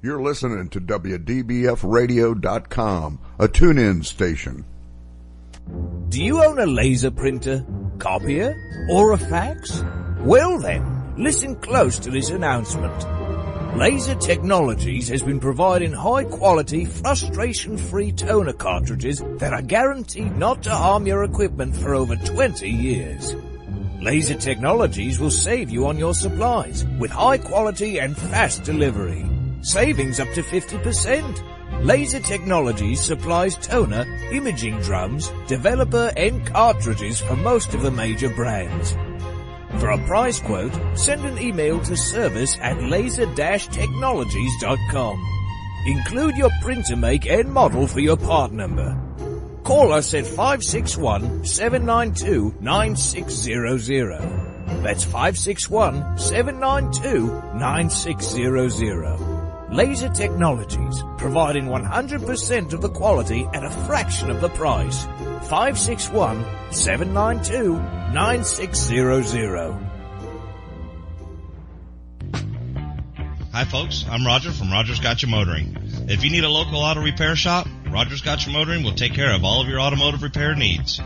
You're listening to WDBFradio.com, a tune-in station. Do you own a laser printer, copier, or a fax? Well then, listen close to this announcement. Laser Technologies has been providing high-quality, frustration-free toner cartridges that are guaranteed not to harm your equipment for over 20 years. Laser Technologies will save you on your supplies with high quality and fast delivery. Savings up to 50%. Laser Technologies supplies toner, imaging drums, developer and cartridges for most of the major brands. For a price quote, send an email to service@laser-technologies.com. Include your printer make and model for your part number. Call us at 561-792-9600. That's 561-792-9600. Laser Technologies, providing 100% of the quality at a fraction of the price. 561-792-9600. Hi folks, I'm Roger from Roger's Gotcha Motoring. If you need a local auto repair shop, Roger's Gotcha Motoring will take care of all of your automotive repair needs.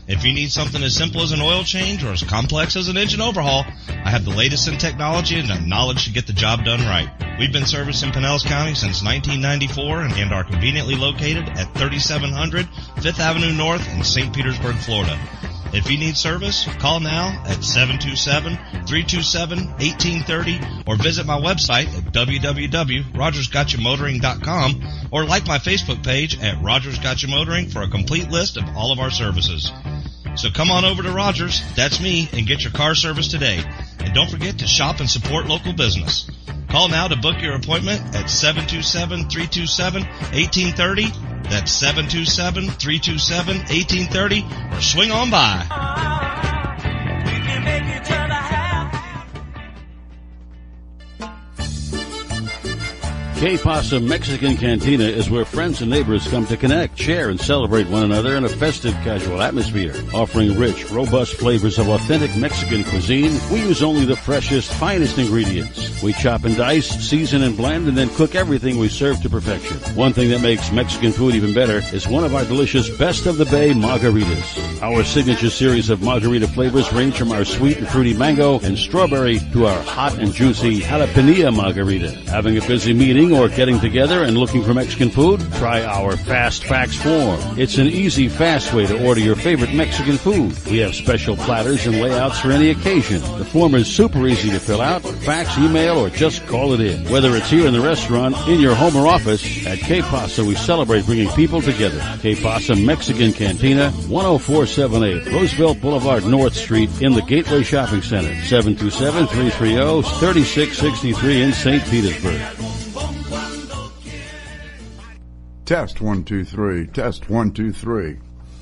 If you need something as simple as an oil change or as complex as an engine overhaul, I have the latest in technology and the knowledge to get the job done right. We've been servicing Pinellas County since 1994 and are conveniently located at 3700 5th Avenue North in St. Petersburg, Florida. If you need service, call now at 727-327-1830 or visit my website at www.rogersgotchamotoring.com or like my Facebook page at Rogers Gotcha Motoring for a complete list of all of our services. So come on over to Rogers, that's me, and get your car service today. And don't forget to shop and support local business. Call now to book your appointment at 727-327-1830. That's 727-327-1830, or swing on by. Que Pasa Mexican Cantina is where friends and neighbors come to connect, share, and celebrate one another in a festive, casual atmosphere. Offering rich, robust flavors of authentic Mexican cuisine, we use only the freshest, finest ingredients. We chop and dice, season and blend, and then cook everything we serve to perfection. One thing that makes Mexican food even better is one of our delicious Best of the Bay margaritas. Our signature series of margarita flavors range from our sweet and fruity mango and strawberry to our hot and juicy jalapeno margarita. Having a busy meeting or getting together and looking for Mexican food? Try our Fast Fax form. It's an easy, fast way to order your favorite Mexican food. We have special platters and layouts for any occasion. The form is super easy to fill out, fax, email, or just call it in. Whether it's here in the restaurant, in your home or office, at Que Pasa we celebrate bringing people together. Que Pasa Mexican Cantina, 10478 Roosevelt Boulevard North Street in the Gateway Shopping Center, 727-330-3663 in St. Petersburg. Test 1 2 3. Test 1 2 3.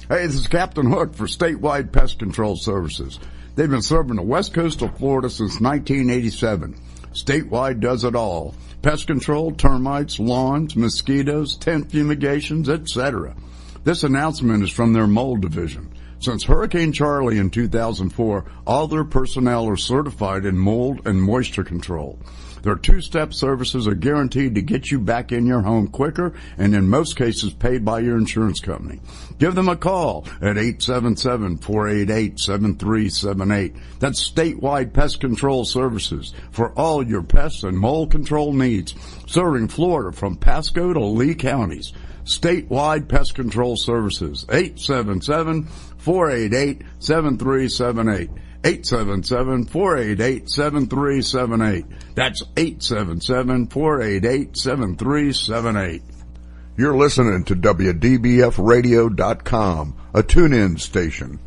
Hey, this is Captain Hook for Statewide Pest Control Services. They've been serving the west coast of Florida since 1987. Statewide does it all. Pest control, termites, lawns, mosquitoes, tent fumigations, etc. This announcement is from their mold division. Since Hurricane Charlie in 2004, all their personnel are certified in mold and moisture control. Their two-step services are guaranteed to get you back in your home quicker and in most cases paid by your insurance company. Give them a call at 877-488-7378. That's Statewide Pest Control Services for all your pest and mold control needs, serving Florida from Pasco to Lee counties. Statewide Pest Control Services, 877-488-7378. 877-488-7378. That's 877-488-7378. You're listening to WDBFradio.com, a tune-in station.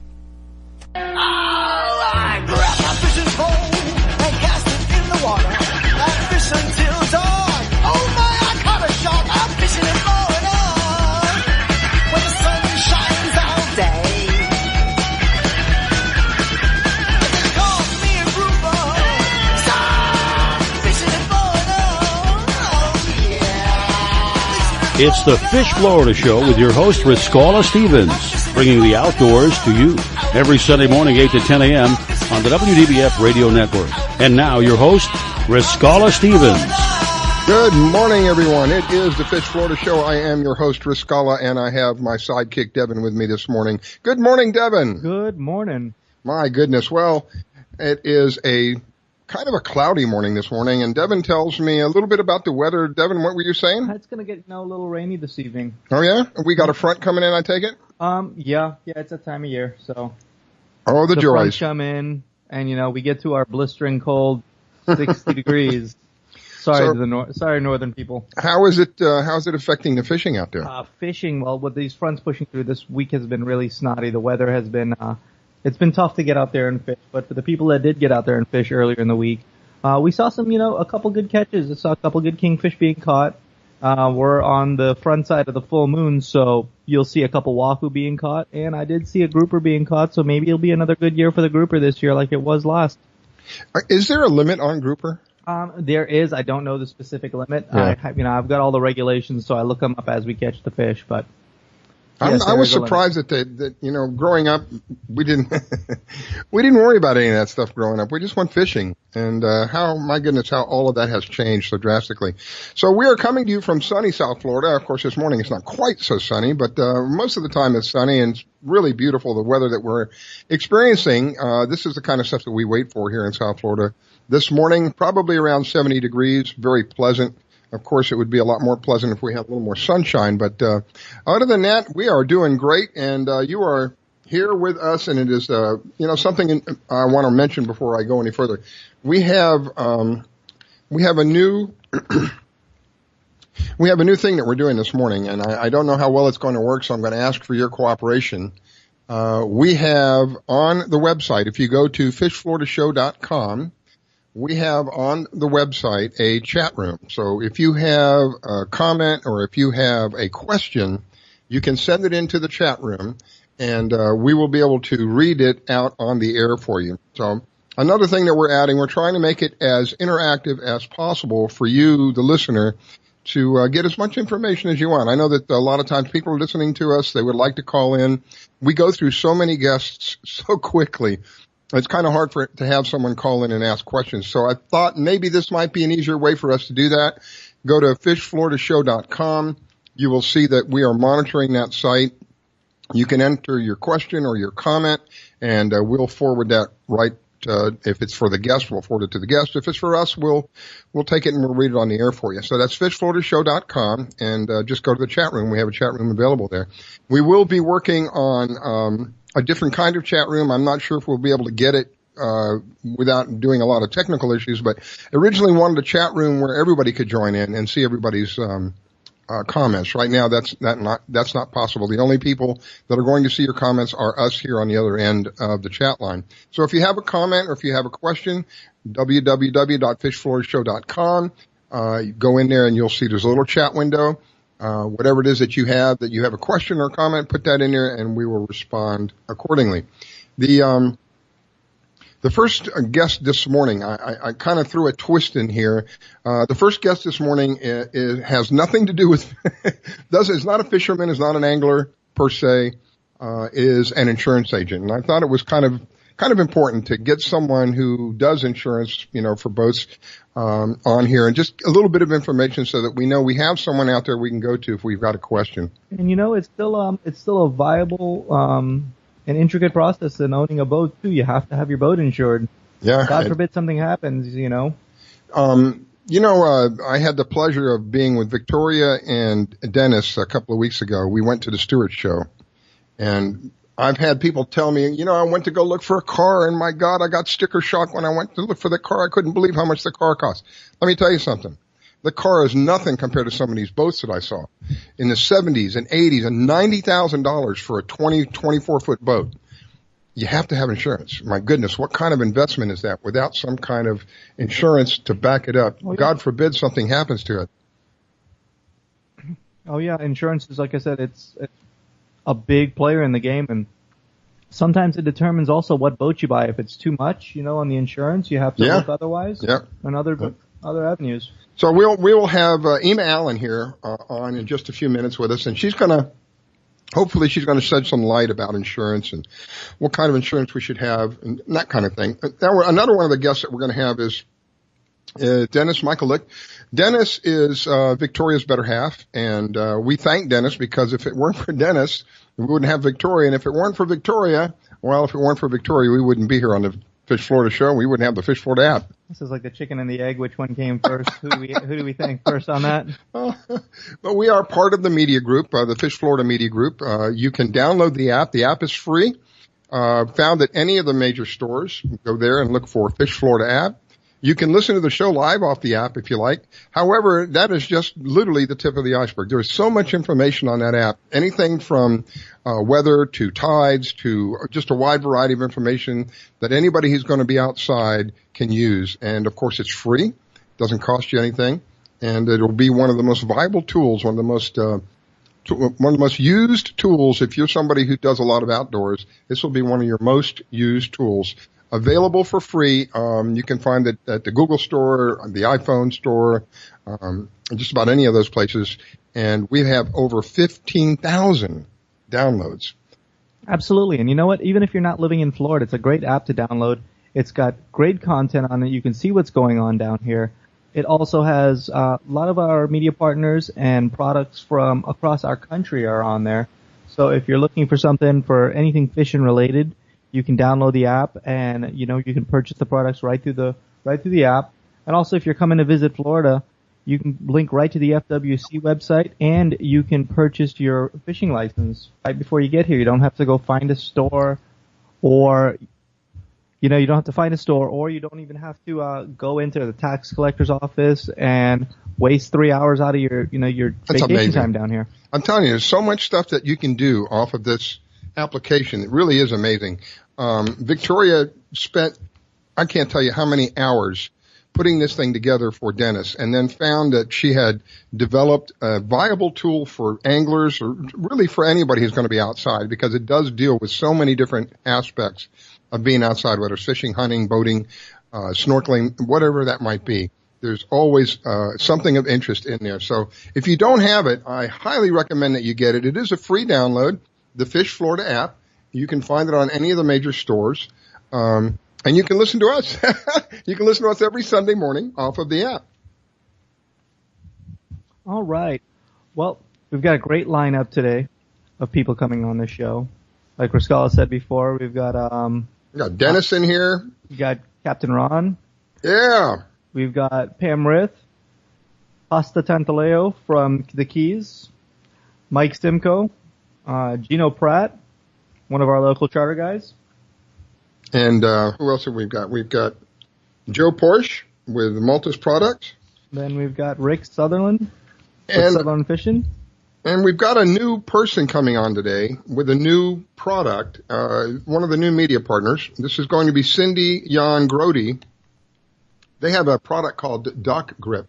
I grabbed my fishing pole and cast it in the water. I fish until dawn. Oh my, I caught a shark. I'm fishing and blowing on when the sun shines all day. It's the Fish Florida Show with your host, Riscala Stevens, bringing the outdoors to you every Sunday morning, 8 to 10 a.m. on the WDBF Radio Network. And now, your host, Riscala Stevens. Good morning, everyone. It is the Fish Florida Show. I am your host, Riscala, and I have my sidekick, Devin, with me this morning. Good morning, Devin. Good morning. My goodness. Well, it is a kind of a cloudy morning this morning, and Devin tells me a little bit about the weather. Devin, what were you saying? It's going to get a little rainy this evening. Oh, yeah? We got a front coming in, I take it? Yeah, it's that time of year, so. Oh, the fronts joys. come in, and, we get to our blistering cold 60 degrees. Sorry, northern people. How's it affecting the fishing out there? Fishing, well, with these fronts pushing through this week has been really snotty. The weather has been, it's been tough to get out there and fish, but for the people that did get out there and fish earlier in the week, we saw some, a couple good catches. I saw a couple good kingfish being caught. We're on the front side of the full moon, so you'll see a couple wahoo being caught, and I did see a grouper being caught, so maybe it'll be another good year for the grouper this year like it was last. Is there a limit on grouper? There is. I don't know the specific limit. Yeah. I've got all the regulations, so I look them up as we catch the fish, but. Yes, I was surprised that growing up, we didn't worry about any of that stuff growing up. We just went fishing, and how all of that has changed so drastically. So we are coming to you from sunny South Florida. Of course, this morning it's not quite so sunny, but most of the time it's sunny and it's really beautiful. The weather that we're experiencing, this is the kind of stuff that we wait for here in South Florida. This morning, probably around 70 degrees, very pleasant. Of course, it would be a lot more pleasant if we had a little more sunshine. But other than that, we are doing great, and you are here with us. And it is, something I want to mention before I go any further. We have a new we have a new thing that we're doing this morning, and I don't know how well it's going to work, so I'm going to ask for your cooperation. We have on the website, if you go to fishfloridashow.com. We have on the website a chat room. So if you have a comment or if you have a question, you can send it into the chat room, and we will be able to read it out on the air for you. So another thing that we're adding, we're trying to make it as interactive as possible for you, the listener, to get as much information as you want. I know that a lot of times people are listening to us. They would like to call in. We go through so many guests so quickly. It's kind of hard to have someone call in and ask questions. So I thought maybe this might be an easier way for us to do that. Go to fishfloridashow.com. You will see that we are monitoring that site. You can enter your question or your comment, and we'll forward that right. If it's for the guest, we'll forward it to the guest. If it's for us, we'll take it and we'll read it on the air for you. So that's fishfloridashow.com, and just go to the chat room. We have a chat room available there. We will be working on a different kind of chat room. I'm not sure if we'll be able to get it without doing a lot of technical issues, but originally wanted a chat room where everybody could join in and see everybody's comments. Right now, that's not possible. The only people that are going to see your comments are us here on the other end of the chat line. So if you have a comment or if you have a question, www.fishfloridashow.com. Go in there and you'll see there's a little chat window. Whatever it is that you have a question or comment, put that in there and we will respond accordingly. The first guest this morning, I kind of threw a twist in here. The first guest this morning has nothing to do with, is not a fisherman, is not an angler per se, is an insurance agent. And I thought it was kind of important to get someone who does insurance, for boats, on here, and just a little bit of information so that we know we have someone out there we can go to if we've got a question. And it's still a viable, and intricate process in owning a boat too. You have to have your boat insured. Yeah. God forbid something happens, I had the pleasure of being with Victoria and Dennis a couple of weeks ago. We went to the Stewart Show, and I've had people tell me, I went to go look for a car, and my God, I got sticker shock when I went to look for the car. I couldn't believe how much the car cost. Let me tell you something. The car is nothing compared to some of these boats that I saw in the 70s and 80s and $90,000 for a 24-foot boat. You have to have insurance. My goodness, what kind of investment is that without some kind of insurance to back it up? Oh, yeah. God forbid something happens to it. Oh, yeah. Insurance is, like I said, it's a big player in the game, and sometimes it determines also what boat you buy. If it's too much, on the insurance, you have to look otherwise. Yeah. And other avenues. So we will have Ema Allen here on in just a few minutes with us, and hopefully she's going to shed some light about insurance and what kind of insurance we should have and that kind of thing. Now, another one of the guests that we're going to have is Dennis Michaelik. Dennis is Victoria's better half, and we thank Dennis because if it weren't for Dennis, we wouldn't have Victoria, and if it weren't for Victoria, we wouldn't be here on the Fish Florida show. We wouldn't have the Fish Florida app. This is like the chicken and the egg. Which one came first? Who do we thank first on that? But we are part of the media group, the Fish Florida Media Group. You can download the app. The app is free. Found at any of the major stores. Go there and look for Fish Florida app. You can listen to the show live off the app if you like. However, that is just literally the tip of the iceberg. There is so much information on that app. Anything from weather to tides to just a wide variety of information that anybody who's going to be outside can use. And of course, it's free. Doesn't cost you anything. And it'll be one of the most viable tools, one of the most used tools. If you're somebody who does a lot of outdoors, this will be one of your most used tools. Available for free. You can find it at the Google Store, the iPhone Store, just about any of those places. And we have over 15,000 downloads. Absolutely. And you know what? Even if you're not living in Florida, it's a great app to download. It's got great content on it. You can see what's going on down here. It also has a lot of our media partners and products from across our country are on there. So if you're looking for something for anything fishing related, you can download the app and, you can purchase the products right through the app. And also if you're coming to visit Florida, you can link right to the FWC website and you can purchase your fishing license right before you get here. You don't have to go find a store or, you don't have to find a store or you don't even have to, go into the tax collector's office and waste 3 hours out of your vacation time down here. I'm telling you, there's so much stuff that you can do off of this application. It really is amazing. Victoria spent, I can't tell you how many hours putting this thing together for Dennis and then found that she had developed a viable tool for anglers or really for anybody who's going to be outside because it does deal with so many different aspects of being outside, whether it's fishing, hunting, boating, snorkeling, whatever that might be. There's always something of interest in there. So if you don't have it, I highly recommend that you get it. It is a free download, the Fish Florida app. You can find it on any of the major stores. And you can listen to us. You can listen to us every Sunday morning off of the app. All right. Well, we've got a great lineup today of people coming on the show. Like Rascala said before, we've got we got Dennis in here. We got Captain Ron. Yeah. We've got Pam Rith, Pasta Tantaleo from the Keys, Mike Simcoe, Gino Pratt, one of our local charter guys. And who else have we got? We've got Joe Porsche with Maltus Products. Then we've got Rick Sutherland with And Sutherland Fishing. And we've got a new person coming on today with a new product, one of the new media partners. This is going to be Cindy Jan Grody. They have a product called Dock Grip,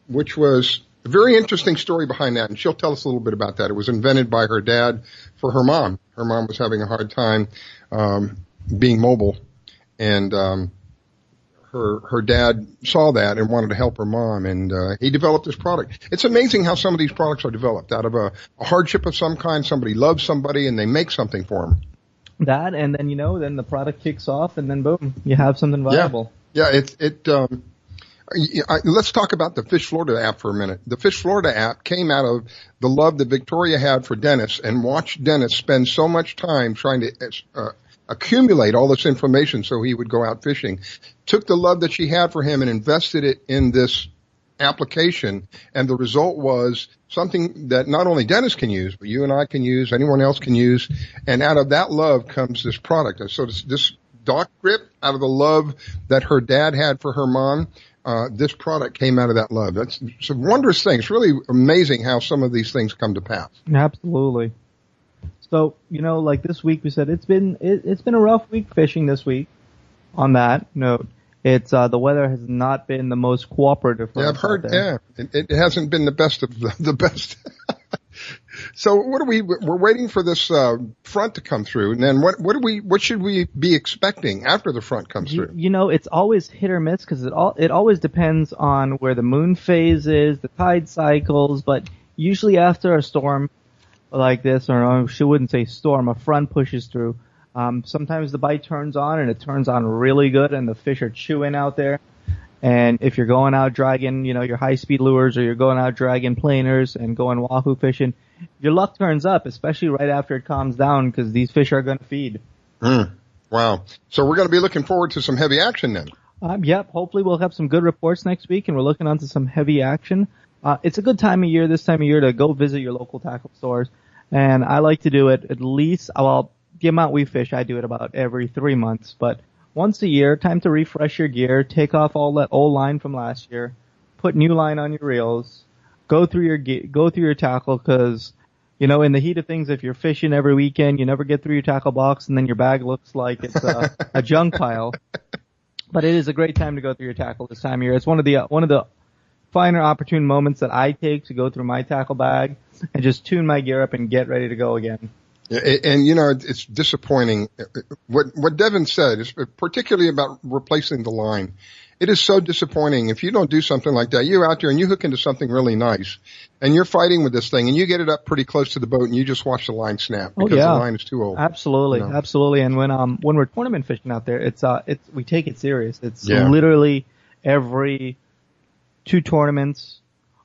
which was a very interesting story behind that, and she'll tell us a little bit about that. It was invented by her dad for her mom. Her mom was having a hard time being mobile, and her dad saw that and wanted to help her mom, and he developed this product. It's amazing how some of these products are developed out of a hardship of some kind. Somebody loves somebody, and they make something for them. That, and then, then the product kicks off, and then boom, you have something viable. Yeah, let's talk about the Fish Florida app for a minute. The Fish Florida app came out of the love that Victoria had for Dennis and watched Dennis spend so much time trying to accumulate all this information so he would go out fishing. Took the love that she had for him and invested it in this application, and the result was something that not only Dennis can use, but you and I can use, anyone else can use, and out of that love comes this product. And so this Dock Grip, out of the love that her dad had for her mom, this product came out of that love. It's a wondrous thing. It's really amazing how some of these things come to pass. Absolutely. So, like this week we said it's been a rough week fishing this week. On that note, it's the weather has not been the most cooperative for us. I've heard. Yeah, it hasn't been the best of the best. So we're waiting for this front to come through, and then what should we be expecting after the front comes through? It's always hit or miss because it always depends on where the moon phase is, the tide cycles, but usually after a storm like this, or I wouldn't say storm, a front pushes through. Sometimes the bite turns on and it turns on really good and the fish are chewing out there. And if you're going out dragging, your high-speed lures, or you're going out dragging planers and going wahoo fishing, your luck turns up, especially right after it calms down, because these fish are going to feed. Wow. So we're going to be looking forward to some heavy action then. Yep. Hopefully we'll have some good reports next week, and we're looking onto some heavy action. It's a good time of year, this time of year, to go visit your local tackle stores. And I like to do it at least, the amount we fish, I do it about every 3 months. But once a year, time to refresh your gear, take off all that old line from last year, put new line on your reels, go through your tackle, because, in the heat of things, if you're fishing every weekend, you never get through your tackle box, and then your bag looks like it's a junk pile. But it is a great time to go through your tackle this time of year. It's one of the finer, opportune moments that I take to go through my tackle bag and just tune my gear up and get ready to go again. And it's disappointing. What Devin said is particularly about replacing the line. It is so disappointing if you don't do something like that. You're out there and you hook into something really nice, and you're fighting with this thing, and you get it up pretty close to the boat, and you just watch the line snap because the line is too old. Absolutely, absolutely. And when we're tournament fishing out there, we take it serious. It's literally every 2 tournaments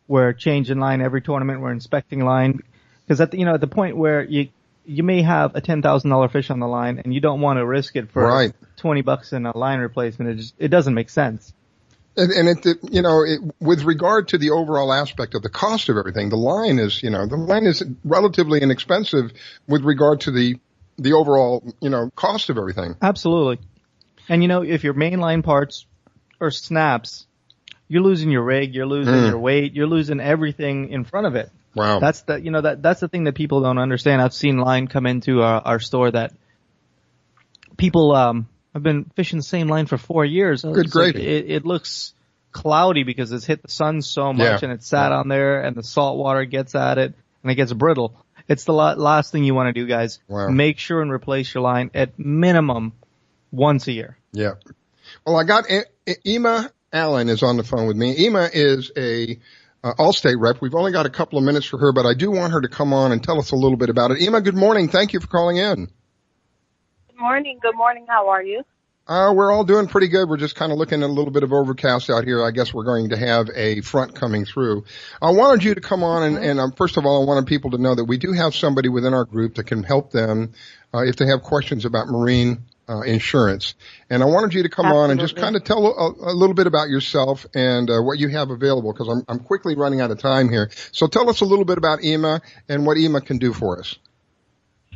we're changing line. Every tournament we're inspecting line, because at the point where you may have a $10,000 fish on the line, and you don't want to risk it for $20 in a line replacement. It doesn't make sense. And with regard to the overall aspect of the cost of everything, the line is relatively inexpensive with regard to the overall, cost of everything. Absolutely. And if your mainline parts or snaps, you're losing your rig, you're losing your weight, you're losing everything in front of it. Wow. That's the thing that people don't understand. I've seen line come into our store that people have been fishing the same line for 4 years. Good gravy. It looks cloudy because it's hit the sun so much and it's sat on there, and the salt water gets at it and it gets brittle. It's the last thing you want to do, guys. Wow. Make sure and replace your line at minimum once a year. Yeah. Well, I got Ema Allen is on the phone with me. Ema is a Allstate rep. We've only got a couple of minutes for her, but I do want her to come on and tell us a little bit about it. Ema, good morning. Thank you for calling in. Good morning. Good morning. How are you? We're all doing pretty good. We're just kind of looking at a little bit of overcast out here. I guess we're going to have a front coming through. I wanted you to come on, and first of all, I wanted people to know that we do have somebody within our group that can help them if they have questions about marine insurance. And I wanted you to come on and just kind of tell a little bit about yourself and what you have available, because I'm quickly running out of time here. So tell us a little bit about Ema and what Ema can do for us.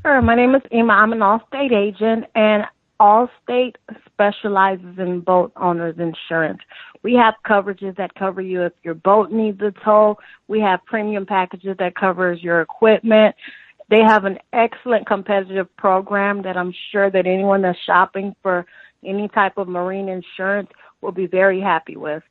Sure. My name is Ema. I'm an Allstate agent, and Allstate specializes in boat owners insurance. We have coverages that cover you if your boat needs a tow. We have premium packages that covers your equipment. They have an excellent competitive program that I'm sure that anyone that's shopping for any type of marine insurance will be very happy with.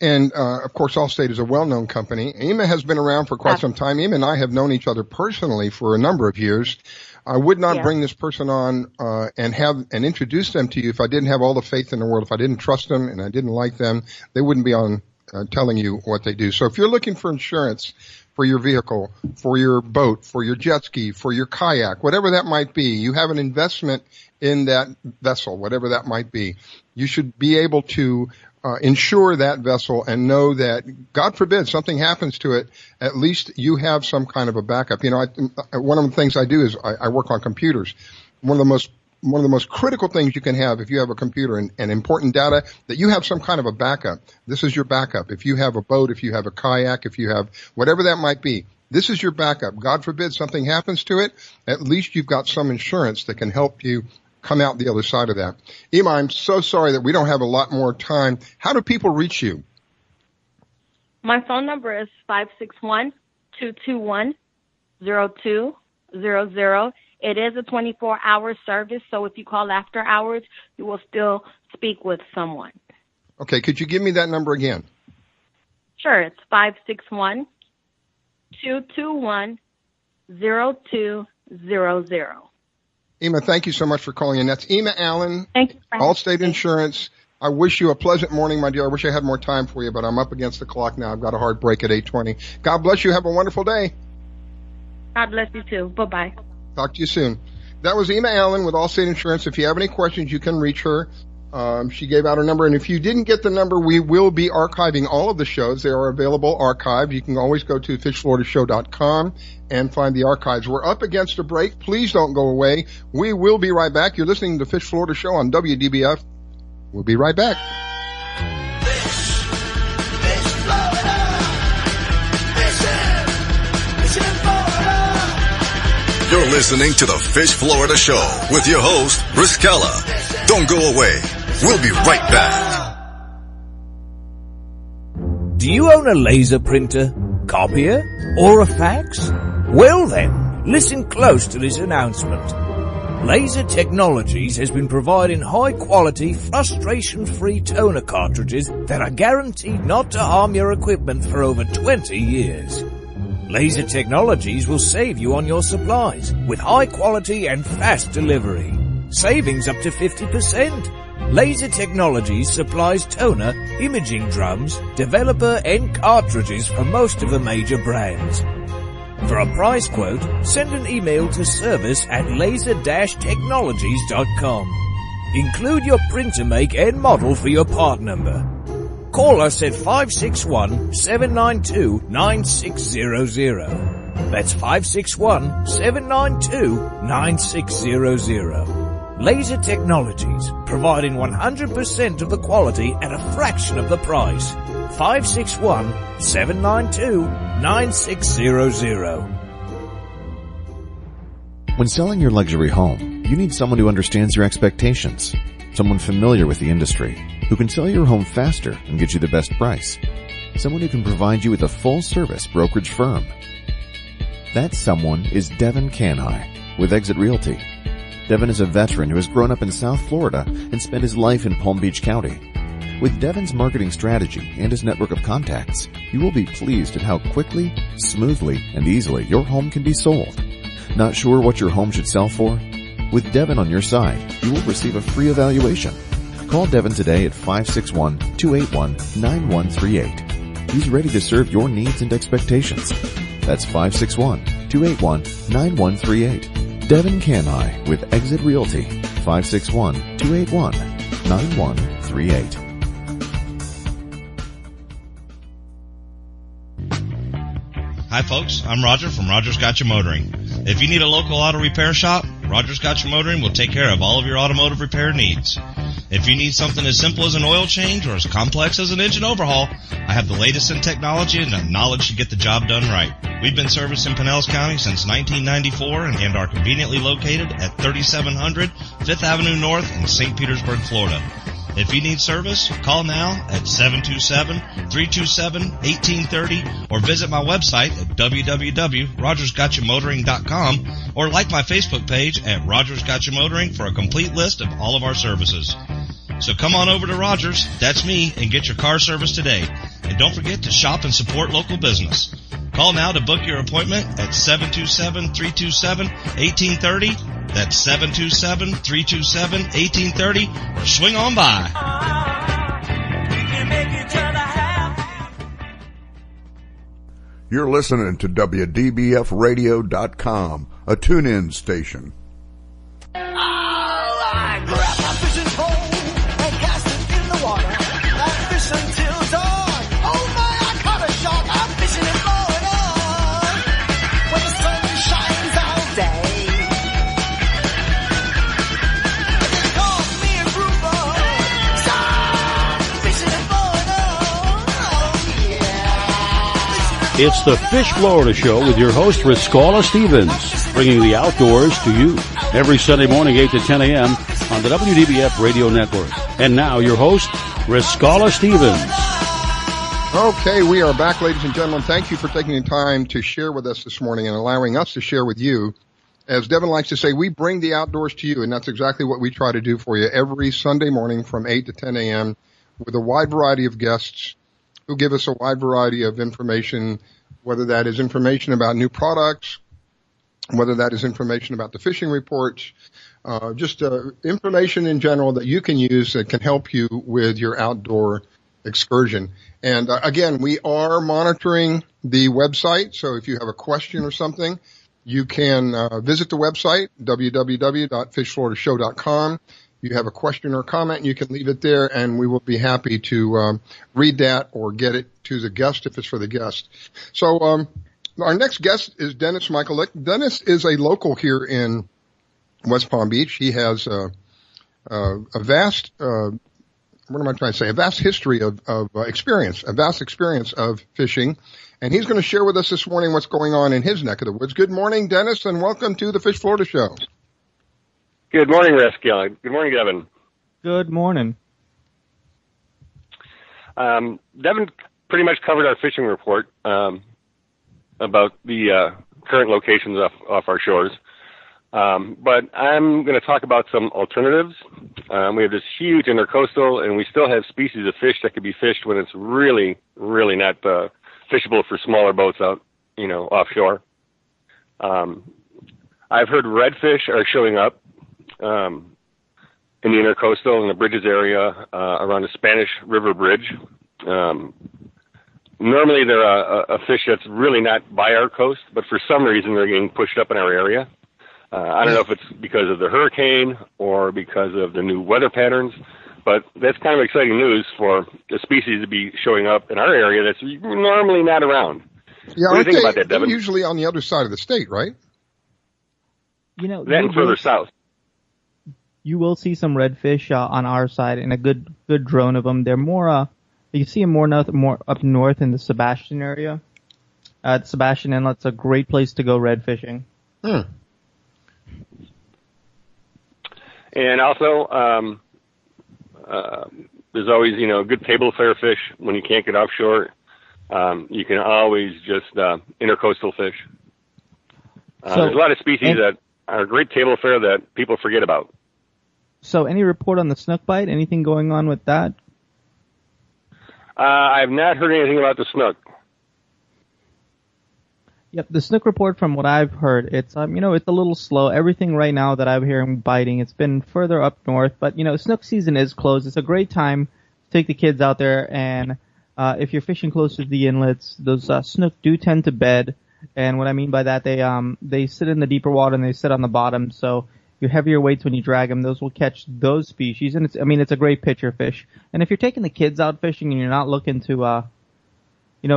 And, of course, Allstate is a well-known company. Ema has been around for quite some time. Ema and I have known each other personally for a number of years. I would not bring this person on and introduce them to you if I didn't have all the faith in the world. If I didn't trust them and I didn't like them, they wouldn't be on telling you what they do. So if you're looking for insurance for your vehicle, for your boat, for your jet ski, for your kayak, whatever that might be, you have an investment in that vessel, whatever that might be, you should be able to insure that vessel and know that, God forbid, something happens to it, at least you have some kind of a backup. One of the things I do is I work on computers. One of the most critical things you can have if you have a computer and important data, that you have some kind of a backup. This is your backup. If you have a boat, if you have a kayak, if you have whatever that might be, this is your backup. God forbid something happens to it, at least you've got some insurance that can help you come out the other side of that. Ema, I'm so sorry that we don't have a lot more time. How do people reach you? My phone number is 561-221-0200. It is a 24-hour service, so if you call after hours, you will still speak with someone. Okay, could you give me that number again? Sure, it's 561-221-0200. Ema, thank you so much for calling in. That's Ema Allen, Thank you for Allstate Insurance. I wish you a pleasant morning, my dear. I wish I had more time for you, but I'm up against the clock now. I've got a hard break at 8:20. God bless you. Have a wonderful day. God bless you, too. Bye-bye. Talk to you soon. That was Ema Allen with Allstate Insurance. If you have any questions, you can reach her. She gave out her number, and if you didn't get the number, we will be archiving all of the shows. They are available archived. You can always go to fishfloridashow.com and find the archives. We're up against a break. Please don't go away. We will be right back. You're listening to Fish Florida Show on WDBF. We'll be right back. You're listening to the Fish Florida Show with your host, Riskella. Don't go away. We'll be right back. Do you own a laser printer, copier, or a fax? Well then, listen close to this announcement. Laser Technologies has been providing high-quality, frustration-free toner cartridges that are guaranteed not to harm your equipment for over 20 years. Laser Technologies will save you on your supplies with high quality and fast delivery. Savings up to 50%. Laser Technologies supplies toner, imaging drums, developer and cartridges for most of the major brands. For a price quote, send an email to service@laser-technologies.com. Include your printer make and model for your part number. Call us at 561-792-9600. That's 561-792-9600. Laser Technologies, providing 100% of the quality at a fraction of the price. 561-792-9600. When selling your luxury home, you need someone who understands your expectations. Someone familiar with the industry, who can sell your home faster and get you the best price. Someone who can provide you with a full-service brokerage firm. That someone is Devin Canhigh with Exit Realty. Devin is a veteran who has grown up in South Florida and spent his life in Palm Beach County. With Devin's marketing strategy and his network of contacts, you will be pleased at how quickly, smoothly, and easily your home can be sold. Not sure what your home should sell for? With Devin on your side, you will receive a free evaluation. Call Devin today at 561-281-9138. He's ready to serve your needs and expectations. That's 561-281-9138. Devin Canhigh with Exit Realty, 561-281-9138. Hi folks, I'm Roger from Rogers Gotcha Motoring. If you need a local auto repair shop, Rogers Gotcha Motoring will take care of all of your automotive repair needs. If you need something as simple as an oil change or as complex as an engine overhaul, I have the latest in technology and the knowledge to get the job done right. We've been servicing Pinellas County since 1994 and are conveniently located at 3700 5th Avenue North in St. Petersburg, Florida. If you need service, call now at 727-327-1830 or visit my website at www.rogersgotchamotoring.com or like my Facebook page at Rogers Gotcha Motoring for a complete list of all of our services. So come on over to Rogers, that's me, and get your car serviced today. And don't forget to shop and support local business. Call now to book your appointment at 727-327-1830. That's 727-327-1830, or swing on by. You're listening to WDBFradio.com, a tune-in station. I grab my fishing pole and cast it in the water. I fish until dawn. Oh my, I caught a shark. I'm fishing and blowing on when the sun shines all day. They call me a grouper. Stop fishing and blowing on. Oh yeah. It's the Fish Florida Show with your host, Riskalla Stevens, bringing the outdoors to you every Sunday morning, 8 to 10 a.m. on the WDBF Radio Network. And now, your host, Riskalla Stevens. Okay, we are back, ladies and gentlemen. Thank you for taking the time to share with us this morning and allowing us to share with you. As Devin likes to say, we bring the outdoors to you, and that's exactly what we try to do for you every Sunday morning from 8 to 10 a.m. with a wide variety of guests who give us a wide variety of information, whether that is information about new products, whether that is information about the fishing reports, just information in general that you can use that can help you with your outdoor excursion. And again, we are monitoring the website, so if you have a question or something, you can visit the website, www.fishfloridashow.com, you have a question or comment, you can leave it there, and we will be happy to read that or get it to the guest if it's for the guest. So our next guest is Dennis Michaelick. Dennis is a local here in West Palm Beach. He has a vast a vast history of experience, a vast experience of fishing. And he's going to share with us this morning what's going on in his neck of the woods. Good morning, Dennis, and welcome to the Fish Florida Show. Good morning, Risk. Good morning, Devin. Good morning. Devin pretty much covered our fishing report about the current locations off our shores. But I'm going to talk about some alternatives. We have this huge intercoastal, and we still have species of fish that could be fished when it's really, really not fishable for smaller boats out, offshore. I've heard redfish are showing up in the intercoastal in the Bridges area around the Spanish River Bridge. Normally they're a fish that's really not by our coast, but for some reason they're getting pushed up in our area. I don't know if it's because of the hurricane or because of the new weather patterns, but that's kind of exciting news for the species to be showing up in our area that's normally not around. Yeah, what do you think about that, Devin? Usually on the other side of the state, right? That and further south. You will see some redfish on our side, and a good drone of them. They're more, you see them more up north in the Sebastian area. Sebastian Inlet's a great place to go red fishing. And also, there's always, good table fare fish when you can't get offshore. You can always just intercoastal fish. There's a lot of species that are great table fare that people forget about. So any report on the snook bite? Anything going on with that? I've not heard anything about the snook. Yep, the snook report, from what I've heard, it's it's a little slow. Everything right now that I'm hearing biting, it's been further up north, but snook season is closed. It's a great time to take the kids out there, and if you're fishing close to the inlets, those snook do tend to bed. And what I mean by that, they sit in the deeper water and they sit on the bottom, so your heavier weights when you drag them, those will catch those species. And it's a great pitcher fish. And if you're taking the kids out fishing and you're not looking to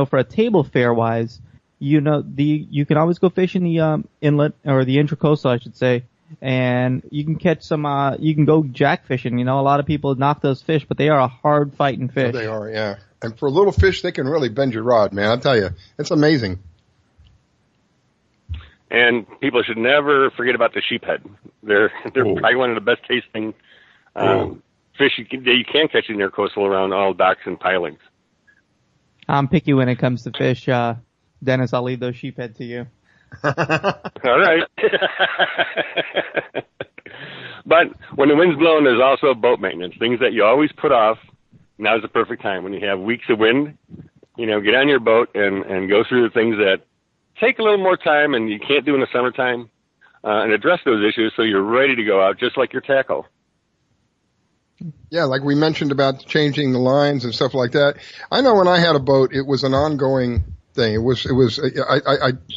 for a table fare wise, you can always go fish in the inlet, or the intracoastal, I should say, and you can catch some. You can go jack fishing. A lot of people knock those fish, but they are a hard fighting fish. They are, yeah. And for little fish, they can really bend your rod, man. I'll tell you, it's amazing. And people should never forget about the sheephead. They're probably one of the best tasting fish you can catch in intercoastal around all docks and pilings. I'm picky when it comes to fish. Dennis, I'll leave those sheephead to you. All right. But when the wind's blowing, there's also boat maintenance, things that you always put off. Now's the perfect time. When you have weeks of wind, get on your boat and go through the things that take a little more time and you can't do in the summertime, and address those issues so you're ready to go out, just like your tackle. Yeah, like we mentioned about changing the lines and stuff like that. I know when I had a boat, it was an ongoing thing.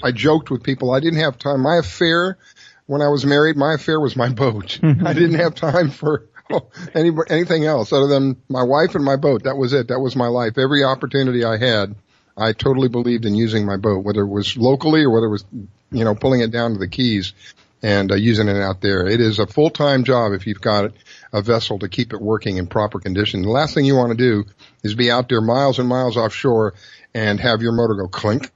I joked with people. I didn't have time. My affair, when I was married, my affair was my boat. I didn't have time for anything else other than my wife and my boat. That was it. That was my life. Every opportunity I had, I totally believed in using my boat, whether it was locally or whether it was, pulling it down to the Keys and using it out there. It is a full-time job if you've got a vessel to keep it working in proper condition. The last thing you want to do is be out there miles and miles offshore and have your motor go clink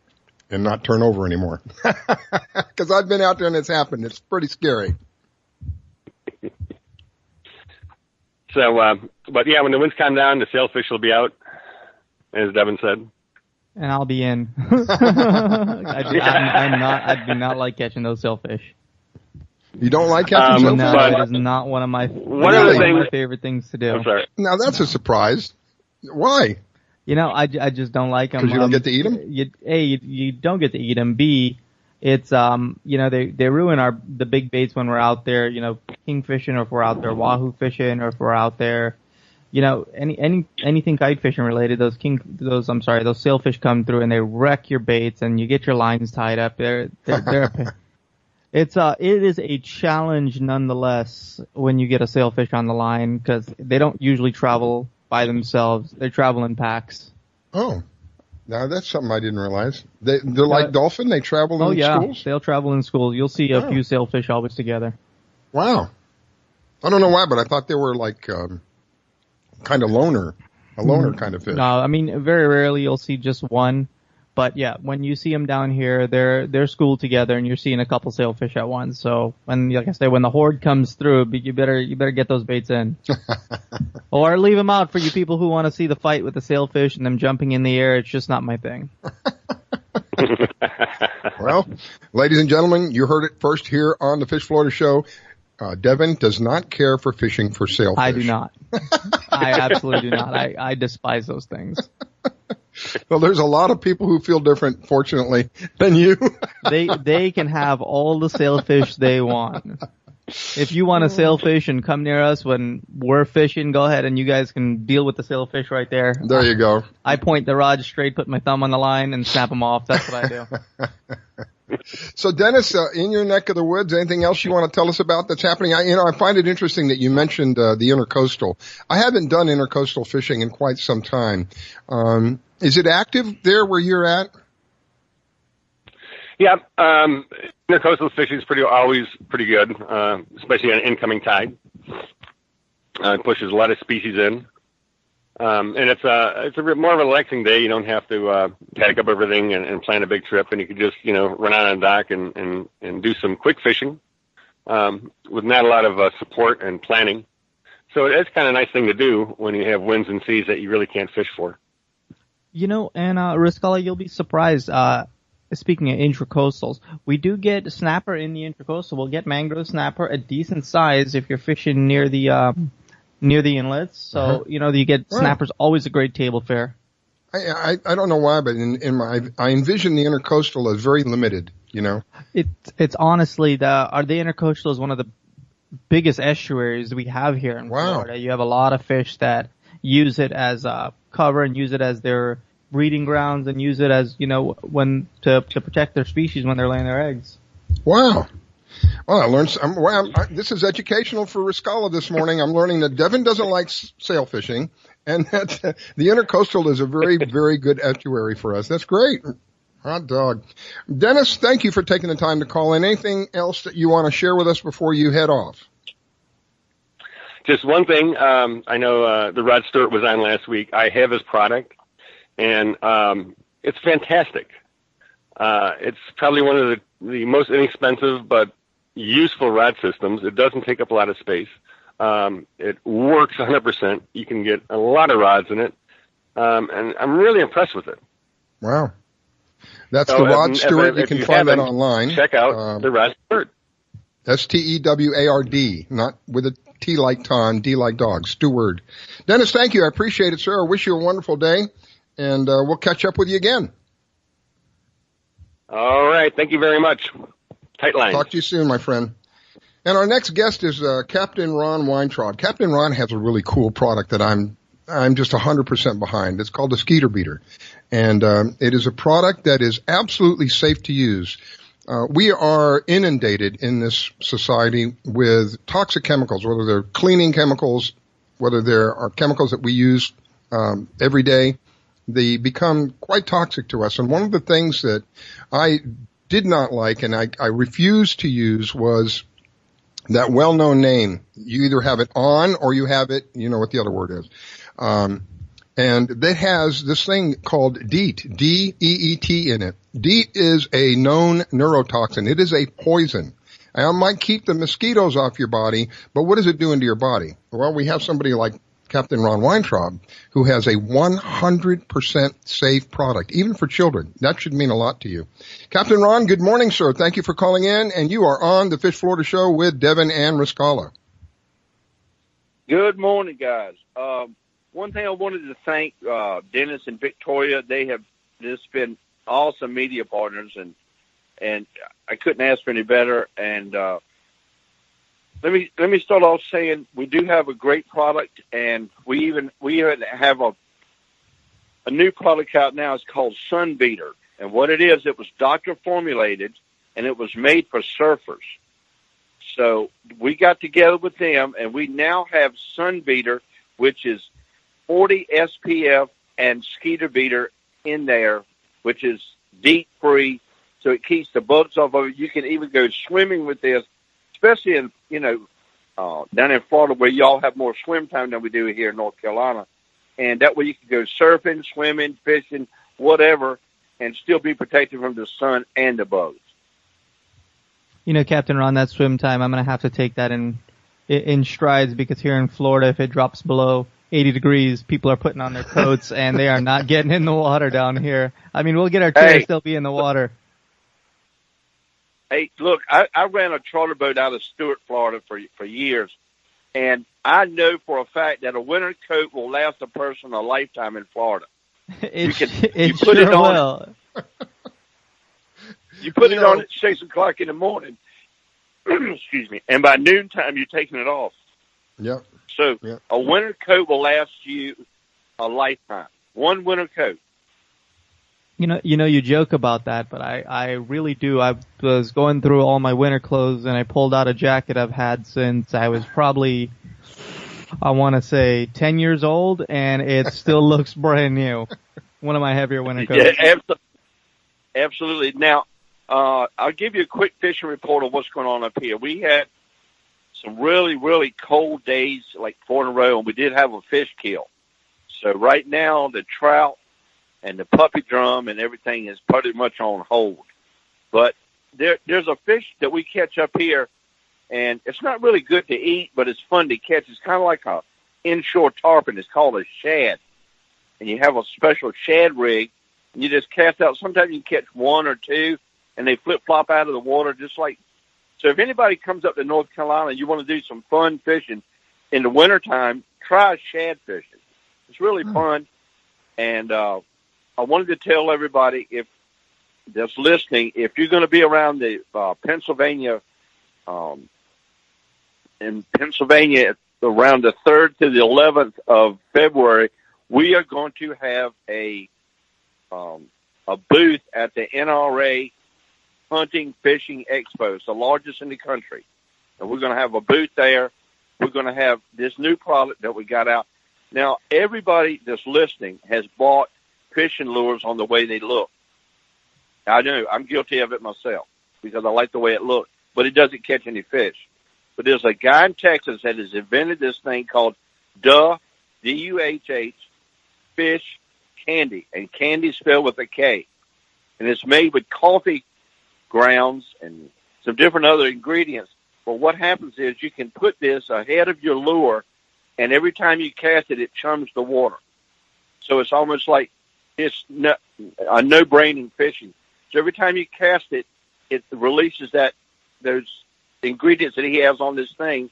and not turn over anymore. Because I've been out there and it's happened. It's pretty scary. So, but yeah, when the winds calm down, the sailfish will be out, as Devin said. And I'll be in. I do not like catching those sailfish. You don't like catching sailfish? No, it is not one of my favorite things to do. I'm sorry. Now that's a surprise. Why? I just don't like them. Because you don't get to eat them? You don't get to eat them. B, it's they ruin the big baits when we're out there, king fishing, or if we're out there wahoo fishing, or if we're out there, anything kite fishing related. Those sailfish come through and they wreck your baits, and you get your lines tied up. They're It is a challenge nonetheless when you get a sailfish on the line because they don't usually travel by themselves. They travel in packs. Oh, now that's something I didn't realize. They're like dolphin. They travel in schools? They'll travel in schools. You'll see a few sailfish always together. Wow. I don't know why, but I thought they were like kind of a loner kind of fish. No, I mean, very rarely you'll see just one. But yeah, when you see them down here, they're schooled together, and you're seeing a couple sailfish at once. So when, like I say, when the horde comes through, you better get those baits in, or leave them out for you people who want to see the fight with the sailfish and them jumping in the air. It's just not my thing. Well, ladies and gentlemen, you heard it first here on the Fish Florida Show. Devin does not care for fishing for sailfish. I do not. I absolutely do not. I despise those things. Well, there's a lot of people who feel different, fortunately, than you. They can have all the sailfish they want. If you want a sailfish and come near us when we're fishing, go ahead and you guys can deal with the sailfish right there. There you go. I point the rod straight, put my thumb on the line, and snap them off. That's what I do. So, Dennis, in your neck of the woods, anything else you want to tell us about that's happening? I find it interesting that you mentioned the intercoastal. I haven't done intercoastal fishing in quite some time. Is it active there where you're at? Yeah, intercoastal fishing is always pretty good, especially on incoming tide. It pushes a lot of species in, and it's a more relaxing day. You don't have to pack up everything and plan a big trip, and you can just run out on the dock and do some quick fishing with not a lot of support and planning. So it's kind of a nice thing to do when you have winds and seas that you really can't fish for. And Riscala, you'll be surprised. Speaking of intracoastals, we do get snapper in the intracoastal. We'll get mangrove snapper a decent size if you're fishing near the inlets. So you get snappers. Always a great table fare. I don't know why, but I envision the intercoastal as very limited. It's honestly the intercoastal is one of the biggest estuaries we have here in Florida. You have a lot of fish that use it as cover and use it as their breeding grounds and use it as, when to protect their species when they're laying their eggs. Wow. Well, I learned this is educational for Riscala this morning. I'm learning that Devin doesn't like sail fishing and that the intercoastal is a very, very good estuary for us. That's great. Hot dog. Dennis, thank you for taking the time to call in. Anything else that you want to share with us before you head off? Just one thing. I know the Rod Stewart was on last week. I have his product, and it's fantastic. It's probably one of the most inexpensive but useful rod systems. It doesn't take up a lot of space. It works 100%. You can get a lot of rods in it, and I'm really impressed with it. Wow. That's the Rod Stewart. You can find that online. Check out the Rod Stewart. Steward, not with a T like Tom, D like dog. Steward. Dennis, thank you. I appreciate it, sir. I wish you a wonderful day, and we'll catch up with you again. All right. Thank you very much. Tight line. Talk to you soon, my friend. And our next guest is Captain Ron Weintraub. Captain Ron has a really cool product that I'm just 100% behind. It's called the Skeeter Beater. And it is a product that is absolutely safe to use. We are inundated in this society with toxic chemicals, whether they're cleaning chemicals, whether there are chemicals that we use every day. They become quite toxic to us. And one of the things that I did not like and I refused to use was that well-known name. You either have it on or you have it, you know what the other word is. And that has this thing called DEET, D-E-E-T in it. DEET is a known neurotoxin. It is a poison. And it might keep the mosquitoes off your body, but what is it doing to your body? Well, we have somebody like Captain Ron Weintraub who has a 100% safe product, even for children. That should mean a lot to you. Captain Ron, good morning, sir. Thank you for calling in, and you are on the Fish Florida Show with Devin and Riscala. Good morning, guys. One thing I wanted to thank Dennis and Victoria. They have just been awesome media partners, and I couldn't ask for any better. And let me start off saying we do have a great product, and we have a new product out now. It's called Sun Beater, and what it is, it was doctor formulated and it was made for surfers. So we got together with them, and we now have Sun Beater, which is 40 SPF, and Skeeter Beater in there, which is DEET free, so it keeps the bugs off of it. You can even go swimming with this, especially in, down in Florida where y'all have more swim time than we do here in North Carolina. And that way you can go surfing, swimming, fishing, whatever, and still be protected from the sun and the bugs. Captain Ron, that swim time, I'm going to have to take that in strides, because here in Florida, if it drops below 80 degrees, people are putting on their coats and they are not getting in the water down here. I mean, we'll get our chairs, they'll be in the water. Hey, look, I ran a charter boat out of Stuart, Florida for years, and I know for a fact that a winter coat will last a person a lifetime in Florida. You put it on at 6 o'clock in the morning, excuse me, and by noontime you're taking it off. Yep. So a winter coat will last you a lifetime. One winter coat. You joke about that, but I really do. I was going through all my winter clothes, and I pulled out a jacket I've had since I was probably, I want to say, 10 years old, and it still looks brand new. One of my heavier winter coats. Yeah, absolutely. Now, I'll give you a quick fishing report of what's going on up here. We had some really, really cold days, like 4 in a row, and we did have a fish kill. So right now, the trout and the puppy drum and everything is pretty much on hold. But there's a fish that we catch up here, and it's not really good to eat, but it's fun to catch. It's kind of like a inshore tarpon. It's called a shad. And you have a special shad rig, and you just cast out. Sometimes you can catch 1 or 2, and they flip-flop out of the water just like. So if anybody comes up to North Carolina and you want to do some fun fishing in the wintertime, try shad fishing. It's really fun. And I wanted to tell everybody that's listening, if you're going to be around the Pennsylvania, in Pennsylvania around the 3rd to the 11th of February, we are going to have a booth at the NRA Hunting Fishing Expo. It's the largest in the country. And we're going to have a booth there. We're going to have this new product that we got out. Now, everybody that's listening has bought fishing lures on the way they look. I know, I'm guilty of it myself because I like the way it looks, but it doesn't catch any fish. But there's a guy in Texas that has invented this thing called D-U-H-H, fish candy, and candy spelled with a K. And it's made with coffee grounds and some different other ingredients. But what happens is you can put this ahead of your lure, and every time you cast it, it chums the water. So it's almost like it's a no-braining fishing. So every time you cast it, it releases those ingredients that he has on this thing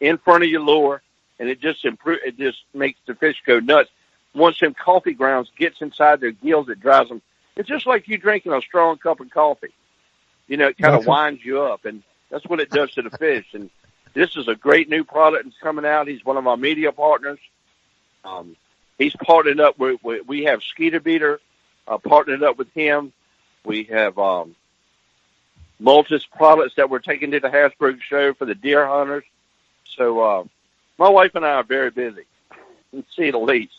in front of your lure, and it just makes the fish go nuts. Once them coffee grounds gets inside their gills, it drives them. It's just like you drinking a strong cup of coffee. It kind of winds you up, and that's what it does to the fish. And this is a great new product that's coming out. He's one of our media partners. He's partnered up with, we have Skeeter Beater partnered up with him. We have Multis products that we're taking to the Harrisburg show for the deer hunters. So my wife and I are very busy, to say the least.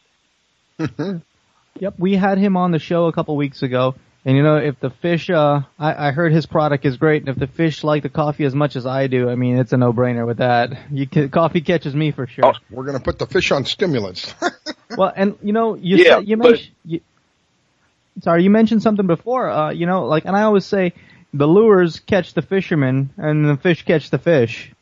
Yep, we had him on the show a couple weeks ago. And, if the fish, I heard his product is great, and if the fish like the coffee as much as I do, I mean, it's a no-brainer with that. Coffee catches me for sure. Oh, we're going to put the fish on stimulants. Well, and, you mentioned something before, and I always say the lures catch the fishermen, and the fish catch the fish.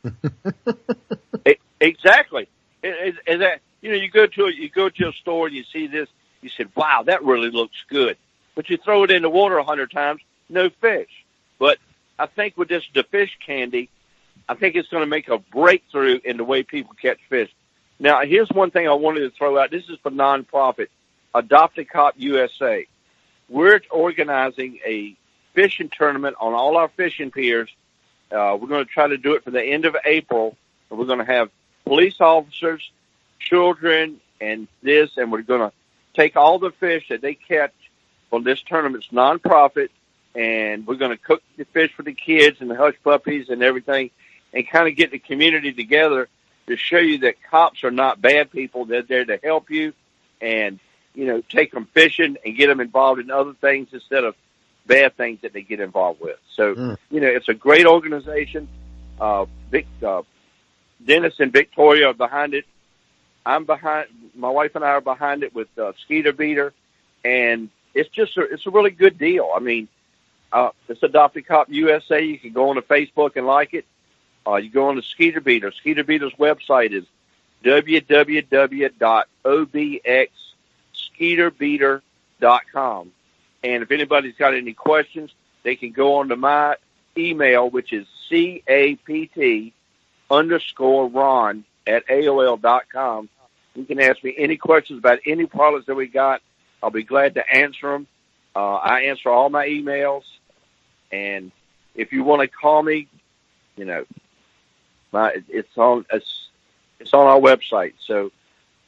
Exactly. And that, you go to a store and you see this, you said, wow, that really looks good. But you throw it in the water 100 times, no fish. But I think with the fish candy, I think it's going to make a breakthrough in the way people catch fish. Now, here's one thing I wanted to throw out. This is for nonprofit, Adopt a Cop USA. We're organizing a fishing tournament on all our fishing piers. We're going to try to do it for the end of April. And we're going to have police officers, children, and we're going to take all the fish that they catch. Well, this tournament's nonprofit. and we're going to cook the fish for the kids and the hush puppies and everything, and kind of get the community together to show you that cops are not bad people. They're there to help you and, you know, take them fishing and get them involved in other things instead of bad things that they get involved with. So, you know, it's a great organization. Dennis and Victoria are behind it. I'm behind, my wife and I are behind it with Skeeter Beater, and it's just it's a really good deal. I mean, it's Adopt a Cop USA. You can go on to Facebook and like it. You go on to Skeeter Beater. Skeeter Beater's website is www.obxskeeterbeater.com. And if anybody's got any questions, they can go on to my email, which is CAPT_Ron@AOL.com. You can ask me any questions about any products that we got. I'll be glad to answer them. I answer all my emails. And if you want to call me, you know, it's on our website. So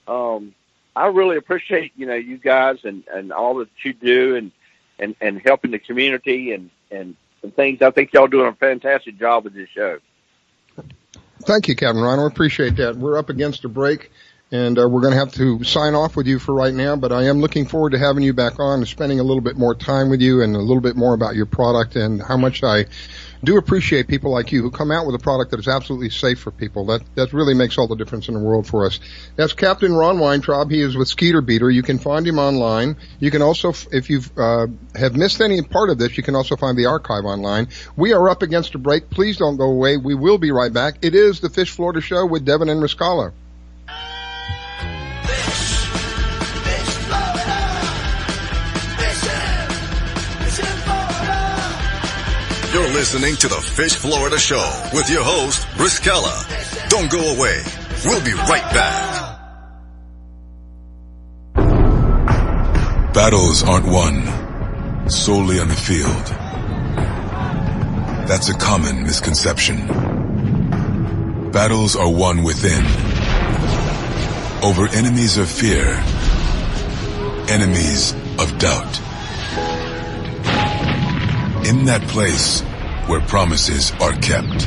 I really appreciate, you know, you guys and all that you do and helping the community and things. I think y'all doing a fantastic job with this show. Thank you, Captain Ron. We appreciate that. We're up against a break, and we're going to have to sign off with you for right now, but I am looking forward to having you back on and spending a little bit more time with you and a little bit more about your product and how much I do appreciate people like you who come out with a product that is absolutely safe for people. That really makes all the difference in the world for us. That's Captain Ron Weintraub. He is with Skeeter Beater. You can find him online. You can also, if you have missed any part of this, you can also find the archive online. We are up against a break. Please don't go away. We will be right back. It is the Fish Florida Show with Devin and Riscala. You're listening to the Fish Florida Show with your host, Riscala. Don't go away. We'll be right back. Battles aren't won solely on the field. That's a common misconception. Battles are won within. Over enemies of fear, enemies of doubt. In that place where promises are kept.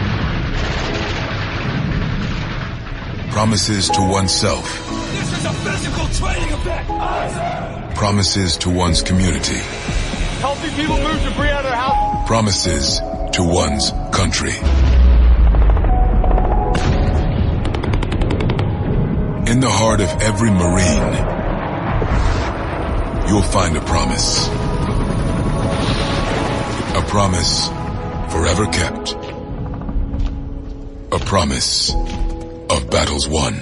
Promises to oneself. This is a physical training event. Promises to one's community. Healthy people move debris out of their house. Promises to one's country. In the heart of every Marine, you'll find a promise. A promise forever kept. A promise of battles won.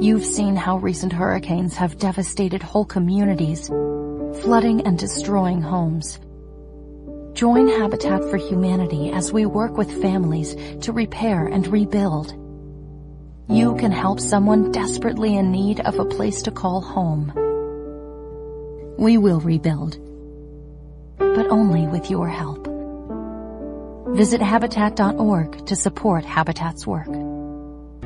You've seen how recent hurricanes have devastated whole communities, flooding and destroying homes. Join Habitat for Humanity as we work with families to repair and rebuild. You can help someone desperately in need of a place to call home. We will rebuild, but only with your help. Visit Habitat.org to support Habitat's work.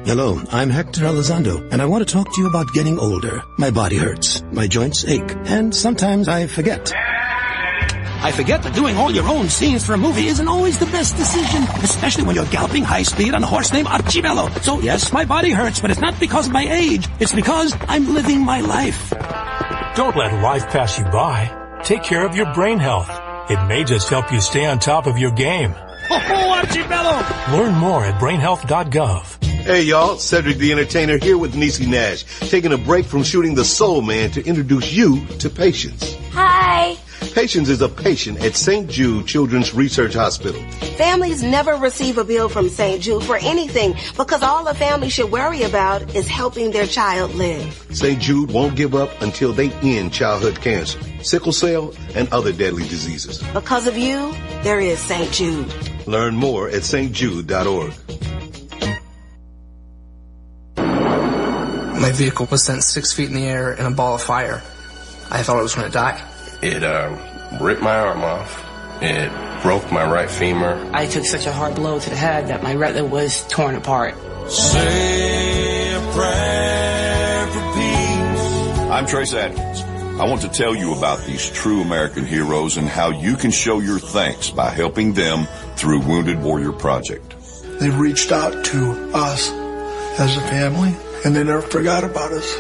Hello, I'm Hector Elizondo, and I want to talk to you about getting older. My body hurts, my joints ache, and sometimes I forget. I forget that doing all your own scenes for a movie isn't always the best decision, especially when you're galloping high speed on a horse named Archibello. So yes, my body hurts, but it's not because of my age. It's because I'm living my life. Don't let life pass you by. Take care of your brain health. It may just help you stay on top of your game. Oh, Archibello! Learn more at brainhealth.gov. Hey y'all, Cedric the Entertainer here with Niecy Nash, taking a break from shooting The Soul Man to introduce you to Patience. Hi. Patience is a patient at St. Jude Children's Research Hospital. Families never receive a bill from St. Jude for anything because all a family should worry about is helping their child live. St. Jude won't give up until they end childhood cancer, sickle cell, and other deadly diseases. Because of you, there is St. Jude. Learn more at stjude.org. My vehicle was sent 6 feet in the air in a ball of fire. I thought I was going to die. It ripped my arm off. It broke my right femur. I took such a hard blow to the head that my retina was torn apart. Say a prayer for peace. I'm Trace Adkins. I want to tell you about these true American heroes and how you can show your thanks by helping them through Wounded Warrior Project. They reached out to us as a family, and they never forgot about us.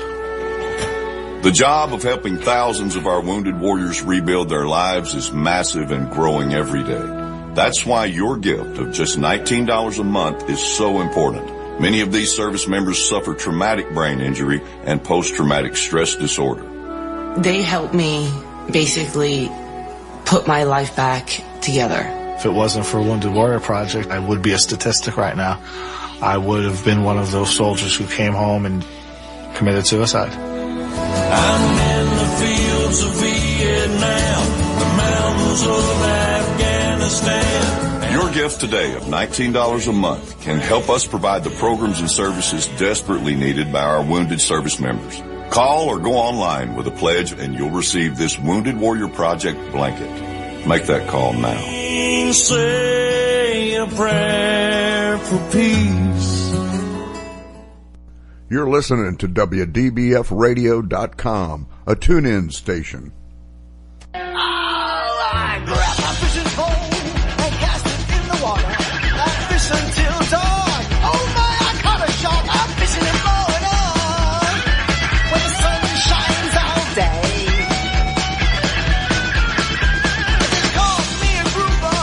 The job of helping thousands of our wounded warriors rebuild their lives is massive and growing every day. That's why your gift of just $19 a month is so important. Many of these service members suffer traumatic brain injury and post-traumatic stress disorder. They helped me basically put my life back together. If it wasn't for Wounded Warrior Project, I would be a statistic right now. I would have been one of those soldiers who came home and committed suicide. I'm in the fields of Vietnam, the mountains of Afghanistan. Your gift today of $19 a month can help us provide the programs and services desperately needed by our wounded service members. Call or go online with a pledge and you'll receive this Wounded Warrior Project blanket. Make that call now. Say a prayer for peace. You're listening to WDBFradio.com, a tune-in station. I grab my fishing pole and cast it in the water. I fish until dawn. Oh my, I caught a shark. I'm fishing and blowing on when the sun shines all day. They call me a grouper.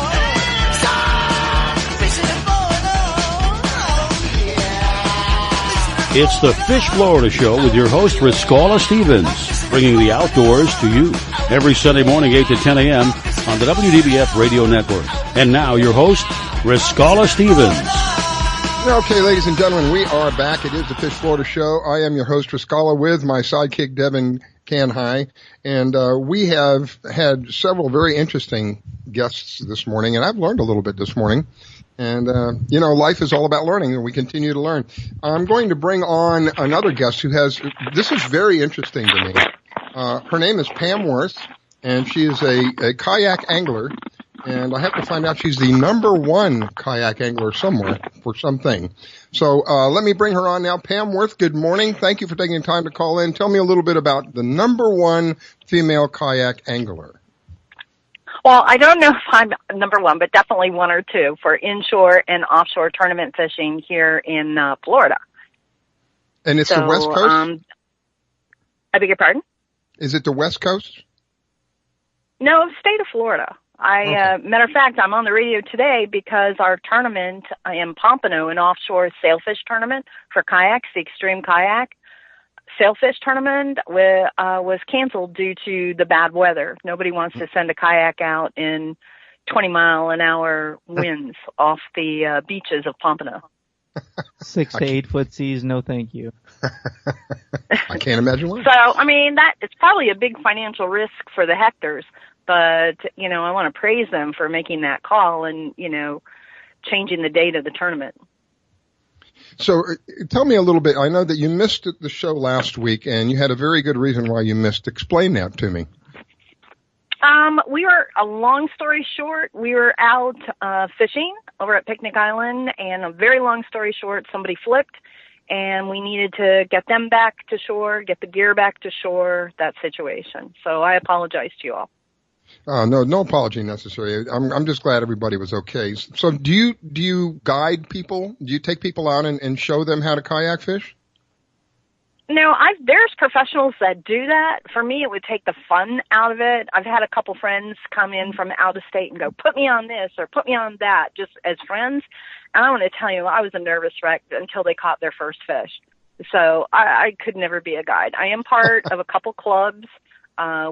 Stop fishing and blowing on. Oh yeah. It's the Fish Florida Show with your host, Riscala Stevens, bringing the outdoors to you every Sunday morning, 8 to 10 a.m. on the WDBF Radio Network. And now, your host, Riscala Stevens. Okay, ladies and gentlemen, we are back. It is the Fish Florida Show. I am your host, Riscala, with my sidekick, Devin Canhigh. And we have had several very interesting guests this morning, and I've learned a little bit this morning. And, life is all about learning, and we continue to learn. I'm going to bring on another guest who this is very interesting to me. Her name is Pam Worth, and she is a kayak angler, and I have to find out she's the #1 kayak angler somewhere for something. So let me bring her on now. Pam Worth, good morning. Thank you for taking the time to call in. Tell me a little bit about the #1 female kayak angler. Well, I don't know if I'm #1, but definitely 1 or 2 for inshore and offshore tournament fishing here in Florida. And it's the West Coast? I beg your pardon? Is it the West Coast? No, state of Florida. Matter of fact, I'm on the radio today because our tournament in Pompano, an offshore sailfish tournament for kayaks, the Extreme Kayak Sailfish Tournament, was canceled due to the bad weather. Nobody wants to send a kayak out in 20-mile-an-hour winds off the beaches of Pompano. 6 to 8 foot seas, no thank you. I can't imagine why. So, I mean, it's probably a big financial risk for the Hectors, but, I want to praise them for making that call and, changing the date of the tournament. So tell me a little bit. I know that you missed the show last week, and you had a very good reason why you missed. Explain that to me. We were, a long story short, we were out fishing over at Picnic Island, and a very long story short, somebody flipped, and we needed to get them back to shore, get the gear back to shore, that situation. So I apologize to you all. No apology necessary. I'm just glad everybody was okay. So do you guide people? Do you take people out and show them how to kayak fish? No, there's professionals that do that. For me, it would take the fun out of it. I've had a couple friends come in from out of state and go, put me on this or put me on that, just as friends. And I want to tell you, I was a nervous wreck until they caught their first fish. So I could never be a guide. I am part of a couple clubs.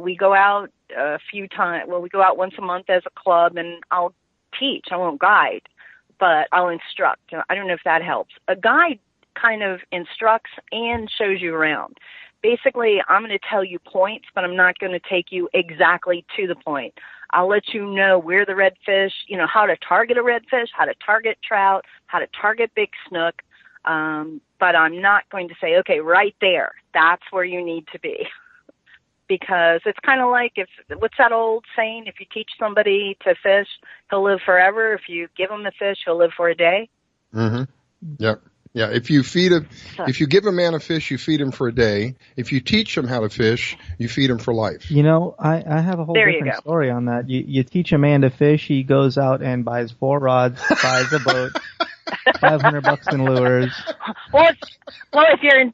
We go out a few times. Well, we go out once a month as a club, and I'll teach. I won't guide, but I'll instruct. I don't know if that helps. A guide kind of instructs and shows you around. Basically, I'm going to tell you points, but I'm not going to take you exactly to the point. I'll let you know where the redfish, how to target a redfish, how to target trout, how to target big snook. But I'm not going to say, okay, right there, that's where you need to be. Because it's kind of like, what's that old saying? If you teach somebody to fish, he'll live forever. If you give him the fish, he'll live for a day. Mm-hmm. Yep. Yeah, if you give a man a fish, you feed him for a day. If you teach him how to fish, you feed him for life. You know, I have a whole different story on that. You teach a man to fish, he goes out and buys 4 rods, buys a boat, $500 in lures. Well, if you're in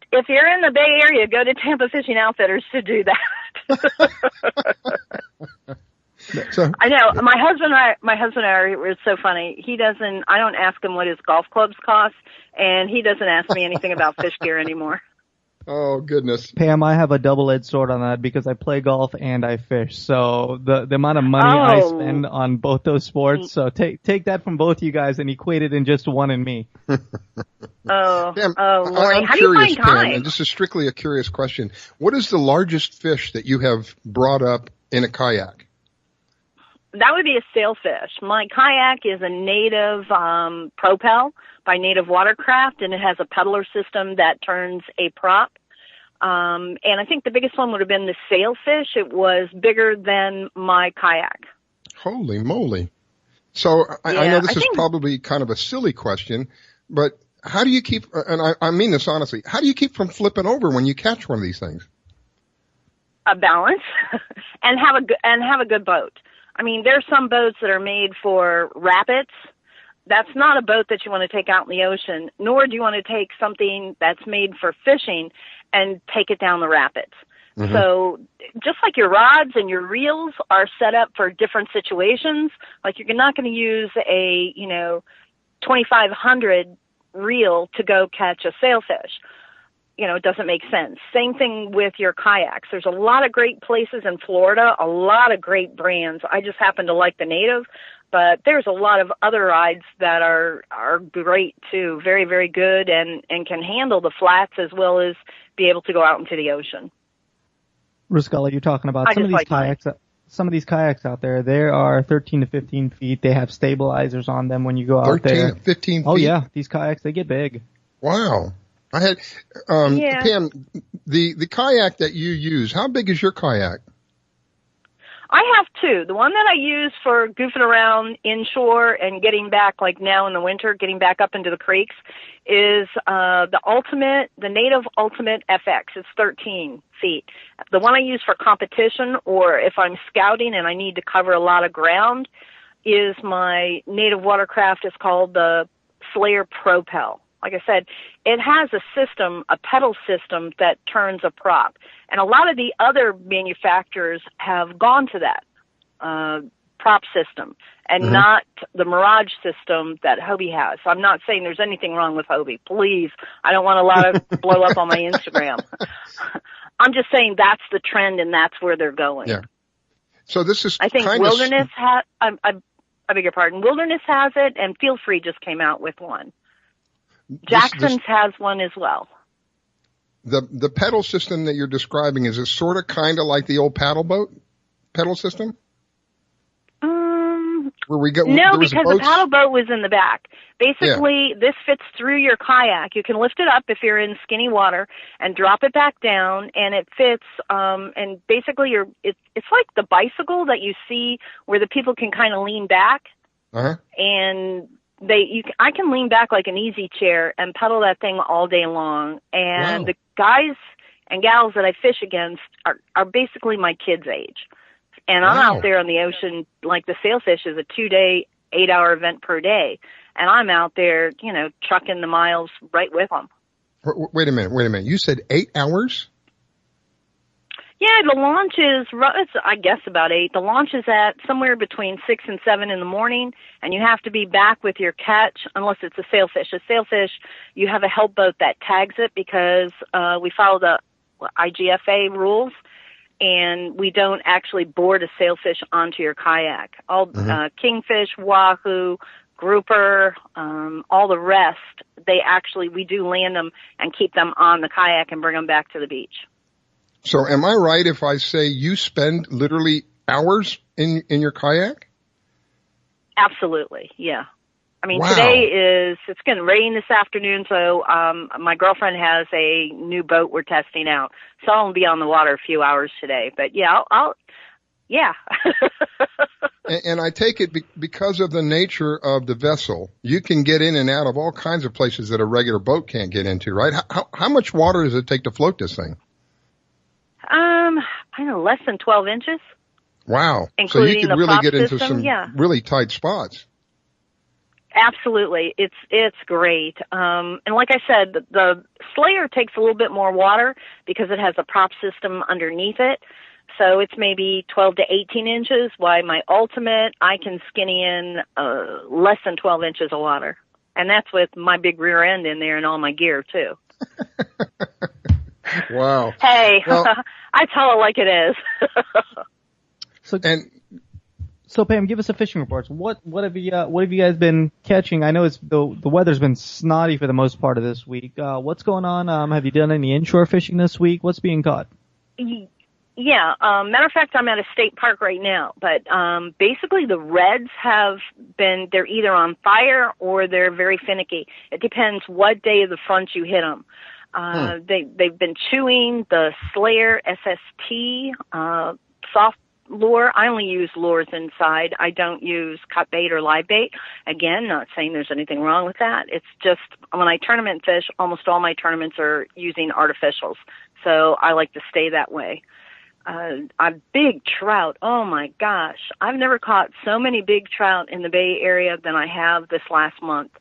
the Bay Area, go to Tampa Fishing Outfitters to do that. So, I know my husband and I it's so funny. I don't ask him what his golf clubs cost, and he doesn't ask me anything about fish gear anymore. Oh goodness, Pam, I have a double-edged sword on that because I play golf and I fish. So the amount of money I spend on both those sports. So take that from both you guys and equate it in just one in me. Pam, Lori, I'm how curious, do you find time? Pam, and this is strictly a curious question. What is the largest fish that you have brought up in a kayak? That would be a sailfish. My kayak is a native Propel by Native Watercraft, and it has a peddler system that turns a prop. And I think the biggest one would have been the sailfish. It was bigger than my kayak. Holy moly. So I know this is probably kind of a silly question, but how do you keep, and I mean this honestly, how do you keep from flipping over when you catch one of these things? A balance and have a good boat. I mean, there's some boats that are made for rapids. That's not a boat that you want to take out in the ocean, nor do you want to take something that's made for fishing and take it down the rapids. Mm-hmm. So just like your rods and your reels are set up for different situations, like you're not going to use a, 2500 reel to go catch a sailfish. It doesn't make sense. Same thing with your kayaks. There's a lot of great places in Florida, a lot of great brands. I just happen to like the Native, but there's a lot of other rides that are great too, very, very good and can handle the flats as well as be able to go out into the ocean. Ruscella, you're talking about some of these kayaks. Some of these kayaks out there, they are 13 to 15 feet. They have stabilizers on them when you go out there. 13 to 15 feet? Oh yeah, these kayaks, they get big. Wow. I had, Pam, the kayak that you use, how big is your kayak? I have 2. The one that I use for goofing around inshore and getting back, like now in the winter, getting back up into the creeks, is the Native Ultimate FX. It's 13 feet. The one I use for competition or if I'm scouting and I need to cover a lot of ground is my Native Watercraft. It's called the Slayer Propel. Like I said, it has a pedal system that turns a prop. And a lot of the other manufacturers have gone to that prop system and not the Mirage system that Hobie has. So I'm not saying there's anything wrong with Hobie. Please, I don't want a lot of blow up on my Instagram. I'm just saying that's the trend and that's where they're going. Yeah. So this is I think Wilderness I beg your pardon. Wilderness has it and Feel Free just came out with one. Jackson's has one as well. The pedal system that you're describing, is it sort of kind of like the old paddle boat pedal system? Where we go? No, because the paddle boat was in the back. Basically, this fits through your kayak. You can lift it up if you're in skinny water and drop it back down, and it fits. And basically, it's like the bicycle that you see where the people can kind of lean back. And I can lean back like an easy chair and pedal that thing all day long. And the guys and gals that I fish against are basically my kids' age. And I'm out there on the ocean, like the sailfish is a 2-day, 8-hour event per day. And I'm out there, trucking the miles right with them. Wait a minute. You said 8 hours? Yeah, the launch is, I guess, about 8. The launch is at somewhere between 6 and 7 in the morning, and you have to be back with your catch unless it's a sailfish. A sailfish, you have a help boat that tags it because we follow the IGFA rules, and we don't actually board a sailfish onto your kayak. All kingfish, wahoo, grouper, all the rest, we do land them and keep them on the kayak and bring them back to the beach. So am I right if I say you spend literally hours in your kayak? Absolutely, yeah. I mean, today it's going to rain this afternoon, so my girlfriend has a new boat we're testing out. So I'll be on the water a few hours today. But yeah, Yeah. And I take it because of the nature of the vessel, you can get in and out of all kinds of places that a regular boat can't get into, right? How much water does it take to float this thing? I don't know, less than 12 inches. Wow. Including so you could the really prop get into system, some yeah. really tight spots. Absolutely. It's great. And like I said, the Slayer takes a little bit more water because it has a prop system underneath it. So it's maybe 12 to 18 inches, while my Ultimate, I can skinny in less than 12 inches of water. And that's with my big rear end in there and all my gear, too. Wow. Hey, well, I tell it like it is. So Pam, give us a fishing report. What have you guys been catching? I know it's the weather's been snotty for the most part of this week. What's going on? Have you done any inshore fishing this week? What's being caught? Yeah, matter of fact, I'm at a state park right now, but basically the reds they're either on fire or they're very finicky. It depends what day of the front you hit them. They've been chewing the Slayer SST soft lure. I only use lures inside. I don't use cut bait or live bait. Again, not saying there's anything wrong with that. It's just when I tournament fish, almost all my tournaments are using artificials. So I like to stay that way. A big trout. Oh my gosh. I've never caught so many big trout in the Bay Area than I have this last month.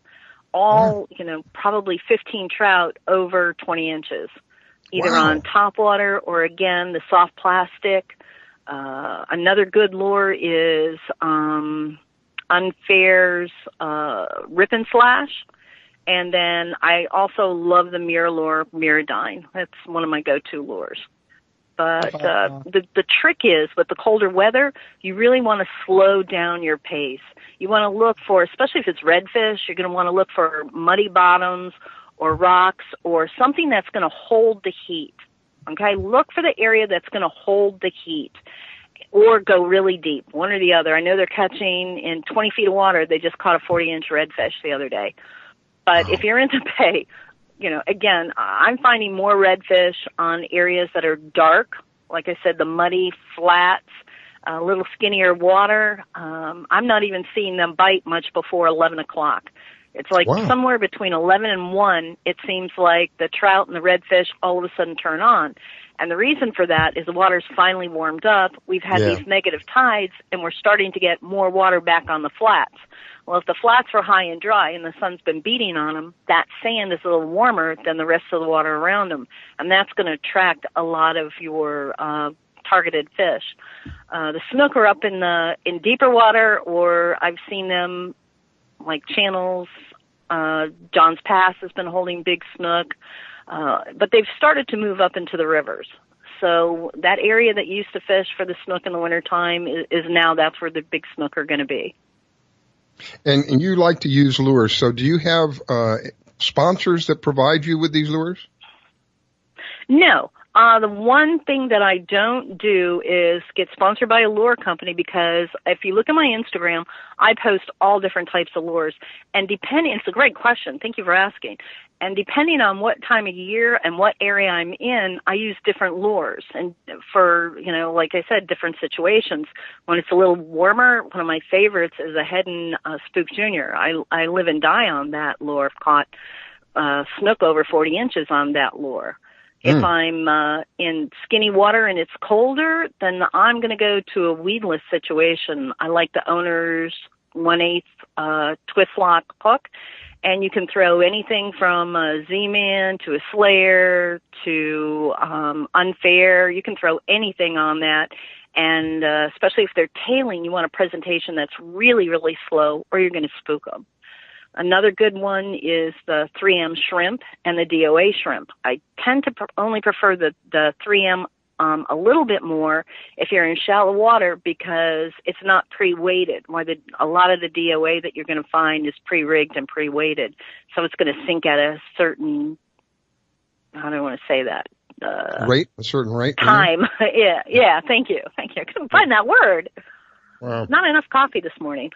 All, probably 15 trout over 20 inches, either on topwater or again, the soft plastic. Another good lure is, Unfair's, Rip and Slash. And then I also love the Miradyne. That's one of my go-to lures. But the trick is, with the colder weather, you really want to slow down your pace. You want to look for, especially if it's redfish, you're going to want to look for muddy bottoms or rocks or something that's going to hold the heat. Okay? Look for the area that's going to hold the heat. Or go really deep, one or the other. I know they're catching in 20 feet of water. They just caught a 40-inch redfish the other day. But if you're in the Bay, again, I'm finding more redfish on areas that are dark. Like I said, the muddy flats, a little skinnier water. I'm not even seeing them bite much before 11 o'clock. It's like somewhere between 11 and 1, it seems like the trout and the redfish all of a sudden turn on. And the reason for that is the water's finally warmed up. We've had these negative tides, and we're starting to get more water back on the flats. Well, if the flats are high and dry and the sun's been beating on them, that sand is a little warmer than the rest of the water around them. And that's going to attract a lot of your targeted fish. The snook are up in deeper water, or I've seen them like channels. John's Pass has been holding big snook. But they've started to move up into the rivers. So that area that used to fish for the snook in the wintertime is now that's where the big snook are going to be. And you like to use lures. So do you have sponsors that provide you with these lures? No. The one thing that I don't do is get sponsored by a lure company, because if you look at my Instagram, I post all different types of lures. And it's a great question. Thank you for asking. And depending on what time of year and what area I'm in, I use different lures. And for, like I said, different situations. When it's a little warmer, one of my favorites is a Heddon Spook Jr. I live and die on that lure. I've caught snook over 40 inches on that lure. If I'm in skinny water and it's colder, then I'm going to go to a weedless situation. I like the owner's 1/8 twist lock hook, and you can throw anything from a Z-Man to a Slayer to Unfair. You can throw anything on that, and especially if they're tailing, you want a presentation that's really, really slow, or you're going to spook them. Another good one is the 3M shrimp and the DOA shrimp. I tend to only prefer the 3M a little bit more if you're in shallow water, because it's not pre-weighted. A lot of the DOA that you're going to find is pre-rigged and pre-weighted. So it's going to sink at a certain, I don't want to say that. A certain rate? Time. Yeah, thank you. I couldn't find that word. Wow. Not enough coffee this morning.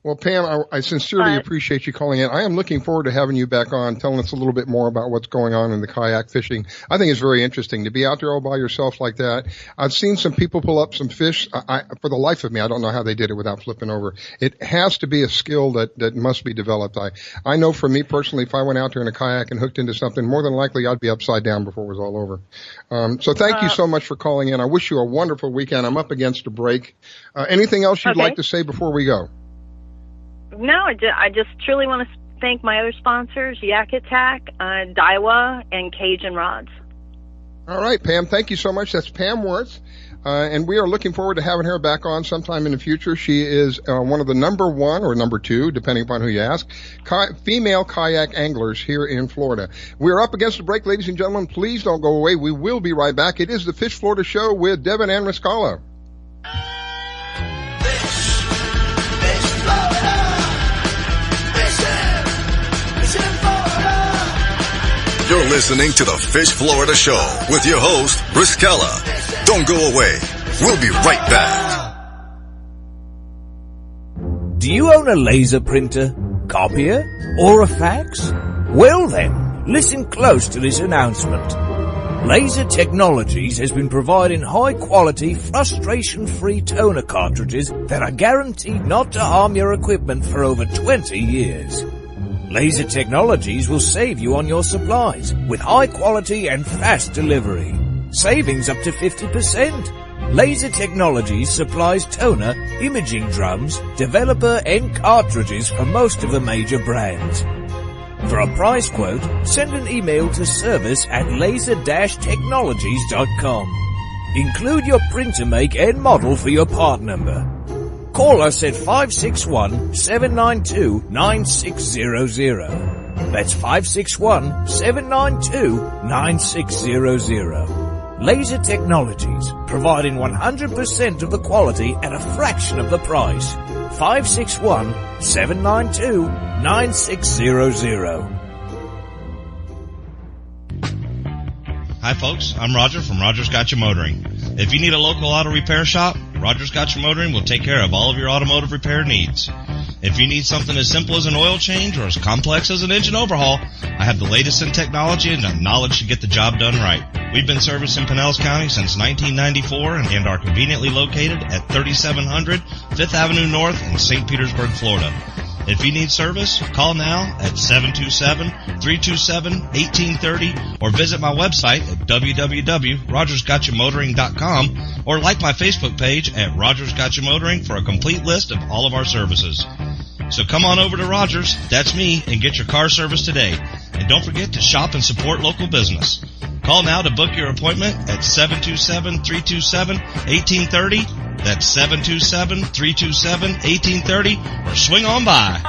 Well, Pam, I sincerely appreciate you calling in. I am looking forward to having you back on, telling us a little bit more about what's going on in the kayak fishing. I think it's very interesting to be out there all by yourself like that. I've seen some people pull up some fish. For the life of me, I don't know how they did it without flipping over. It has to be a skill that must be developed. I know for me personally, if I went out there in a kayak and hooked into something, more than likely I'd be upside down before it was all over. So thank you so much for calling in. I wish you a wonderful weekend. I'm up against a break. Anything else you'd like to say before we go? No, I just truly want to thank my other sponsors, Yak Attack, Daiwa, and Cajun Rods. All right, Pam, thank you so much. That's Pam Wirtz, and we are looking forward to having her back on sometime in the future. She is one of the number 1 or number 2, depending upon who you ask, female kayak anglers here in Florida. We're up against the break, ladies and gentlemen. Please don't go away. We will be right back. It is the Fish Florida Show with Devin and Riscala. You're listening to the Fish Florida Show with your host, Riscala. Don't go away. We'll be right back. Do you own a laser printer, copier, or a fax? Well then, listen close to this announcement. Laser Technologies has been providing high-quality, frustration-free toner cartridges that are guaranteed not to harm your equipment for over 20 years. Laser Technologies will save you on your supplies with high quality and fast delivery. Savings up to 50%. Laser Technologies supplies toner, imaging drums, developer and cartridges for most of the major brands. For a price quote, send an email to service@laser-technologies.com. Include your printer make and model for your part number. Call us at 561-792-9600. That's 561-792-9600. Laser Technologies, providing 100% of the quality at a fraction of the price. 561-792-9600. Hi folks, I'm Roger from Rogers Gotcha Motoring. If you need a local auto repair shop, Rogers Gotcha Motoring will take care of all of your automotive repair needs. If you need something as simple as an oil change or as complex as an engine overhaul, I have the latest in technology and the knowledge to get the job done right. We've been servicing Pinellas County since 1994 and are conveniently located at 3700 5th Avenue North in St. Petersburg, Florida. If you need service, call now at 727-327-1830 or visit my website at www.rogersgotchamotoring.com or like my Facebook page at Rogers Gotcha Motoring for a complete list of all of our services. So come on over to Rogers, that's me, and get your car service today. And don't forget to shop and support local business. Call now to book your appointment at 727-327-1830. That's 727-327-1830, or swing on by.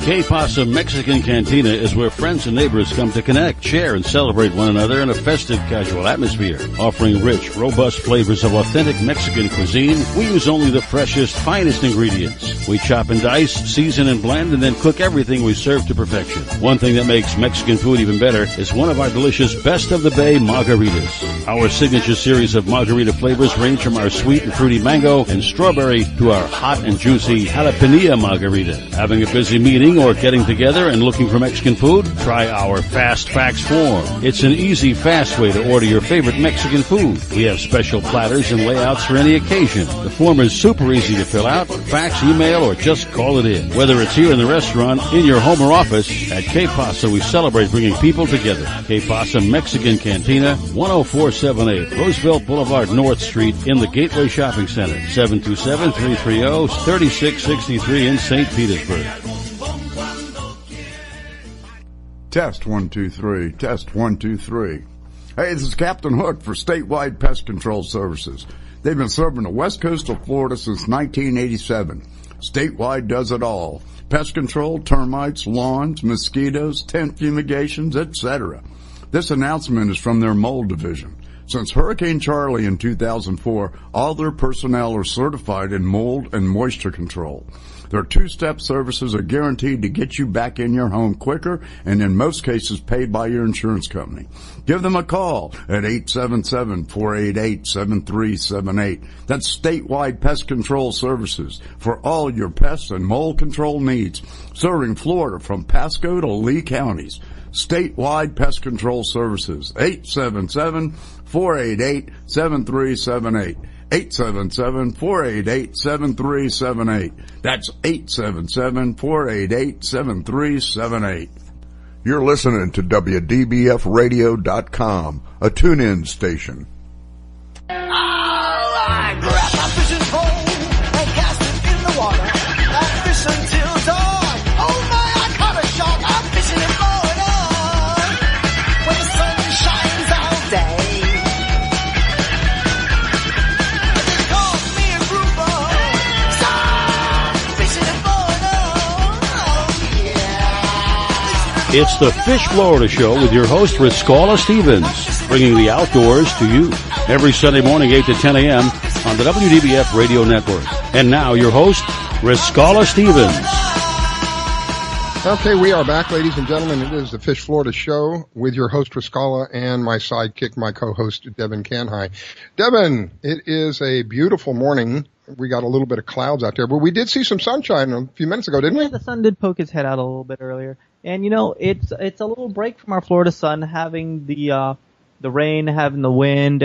Que Pasa Mexican Cantina is where friends and neighbors come to connect, share, and celebrate one another in a festive, casual atmosphere. Offering rich, robust flavors of authentic Mexican cuisine, we use only the freshest, finest ingredients. We chop and dice, season and blend, and then cook everything we serve to perfection. One thing that makes Mexican food even better is one of our delicious Best of the Bay margaritas. Our signature series of margarita flavors range from our sweet and fruity mango and strawberry to our hot and juicy jalapeno margarita. Having a busy meeting or getting together and looking for Mexican food? Try our Fast Fax form. It's an easy, fast way to order your favorite Mexican food. We have special platters and layouts for any occasion. The form is super easy to fill out, fax, email, or just call it in. Whether it's here in the restaurant, in your home or office, at Que Pasa we celebrate bringing people together. Que Pasa Mexican Cantina, 10478 Roosevelt Boulevard North Street in the Gateway Shopping Center, 727-330-3663 in St. Petersburg. Test 1 2 3. Test 1 2 3. Hey, this is Captain Hook for Statewide Pest Control Services. They've been serving the west coast of Florida since 1987. Statewide does it all. Pest control, termites, lawns, mosquitoes, tent fumigations, etc. This announcement is from their mold division. Since Hurricane Charlie in 2004, all their personnel are certified in mold and moisture control. Their two-step services are guaranteed to get you back in your home quicker and in most cases paid by your insurance company. Give them a call at 877-488-7378. That's Statewide Pest Control Services for all your pest and mold control needs, serving Florida from Pasco to Lee counties. Statewide Pest Control Services, 877-488-7378. 877-488-7378. That's 877-488-7378. You're listening to WDBFradio.com, a tune-in station. I grab my fishing pole and cast it in the water. I fish until dawn. Oh my, I caught a shark. I'm fishing and blowing on when the sun shines all day. They call me a grouper. So fishing and blowing on. Oh yeah. It's the Fish Florida Show with your host, Riscala Stevens, bringing the outdoors to you every Sunday morning, 8 to 10 a.m. on the WDBF Radio Network. And now, your host, Riscala Stevens. Okay, we are back, ladies and gentlemen. It is the Fish Florida Show with your host, Riscala, and my sidekick, my co-host, Devin Canhigh. Devin, it is a beautiful morning. We got a little bit of clouds out there, but we did see some sunshine a few minutes ago, didn't we? Yeah, the sun did poke his head out a little bit earlier. And, you know, it's a little break from our Florida sun, having the rain, having the wind.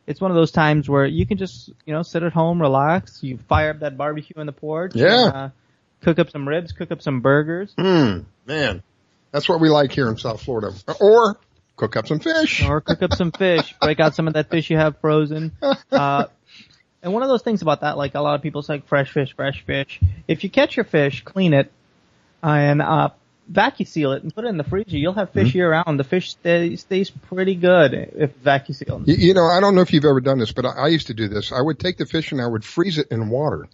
It's one of those times where you can just, sit at home, relax. You fire up that barbecue on the porch. Yeah. And, cook up some ribs, cook up some burgers. Man, that's what we like here in South Florida. Or cook up some fish. Break out some of that fish you have frozen. And one of those things about that, like a lot of people say, fresh fish. If you catch your fish, clean it, and vacuum seal it and put it in the freezer, you'll have fish year round. The fish stays pretty good if vacuum sealed. I don't know if you've ever done this, but I used to do this. I would take the fish and I would freeze it in water.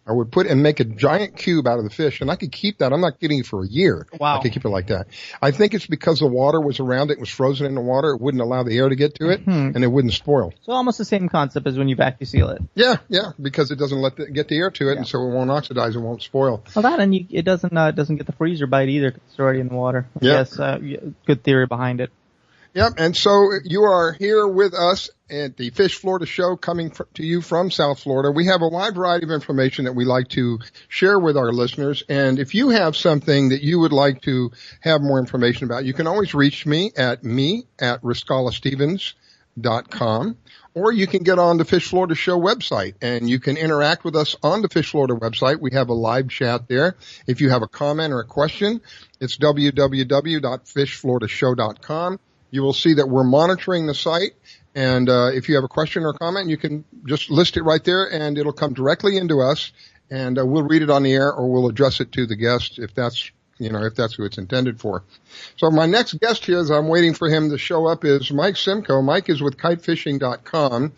I would put and make a giant cube out of the fish, and I could keep that. I'm not getting it for a year. Wow. I could keep it like that. I think it's because the water was around it, it was frozen in the water. It wouldn't allow the air to get to it, and it wouldn't spoil. So almost the same concept as when you vacuum seal it. Yeah, because it doesn't get the air to it, and so it won't oxidize, it won't spoil. Well, that and it doesn't get the freezer bite either because it's already in the water. Yes, good theory behind it. Yep, and so you are here with us at the Fish Florida Show, coming to you from South Florida. We have a wide variety of information that we like to share with our listeners, and if you have something that you would like to have more information about, you can always reach me at riscalastevens.com, or you can get on the Fish Florida Show website, and you can interact with us on the Fish Florida website. We have a live chat there. If you have a comment or a question, it's www.fishfloridashow.com. You will see that we're monitoring the site, and if you have a question or comment, you can just list it right there, and it'll come directly into us, and we'll read it on the air, or we'll address it to the guest if that's who it's intended for. So my next guest here, as I'm waiting for him to show up, is Mike Simcoe. Mike is with kitefishing.com.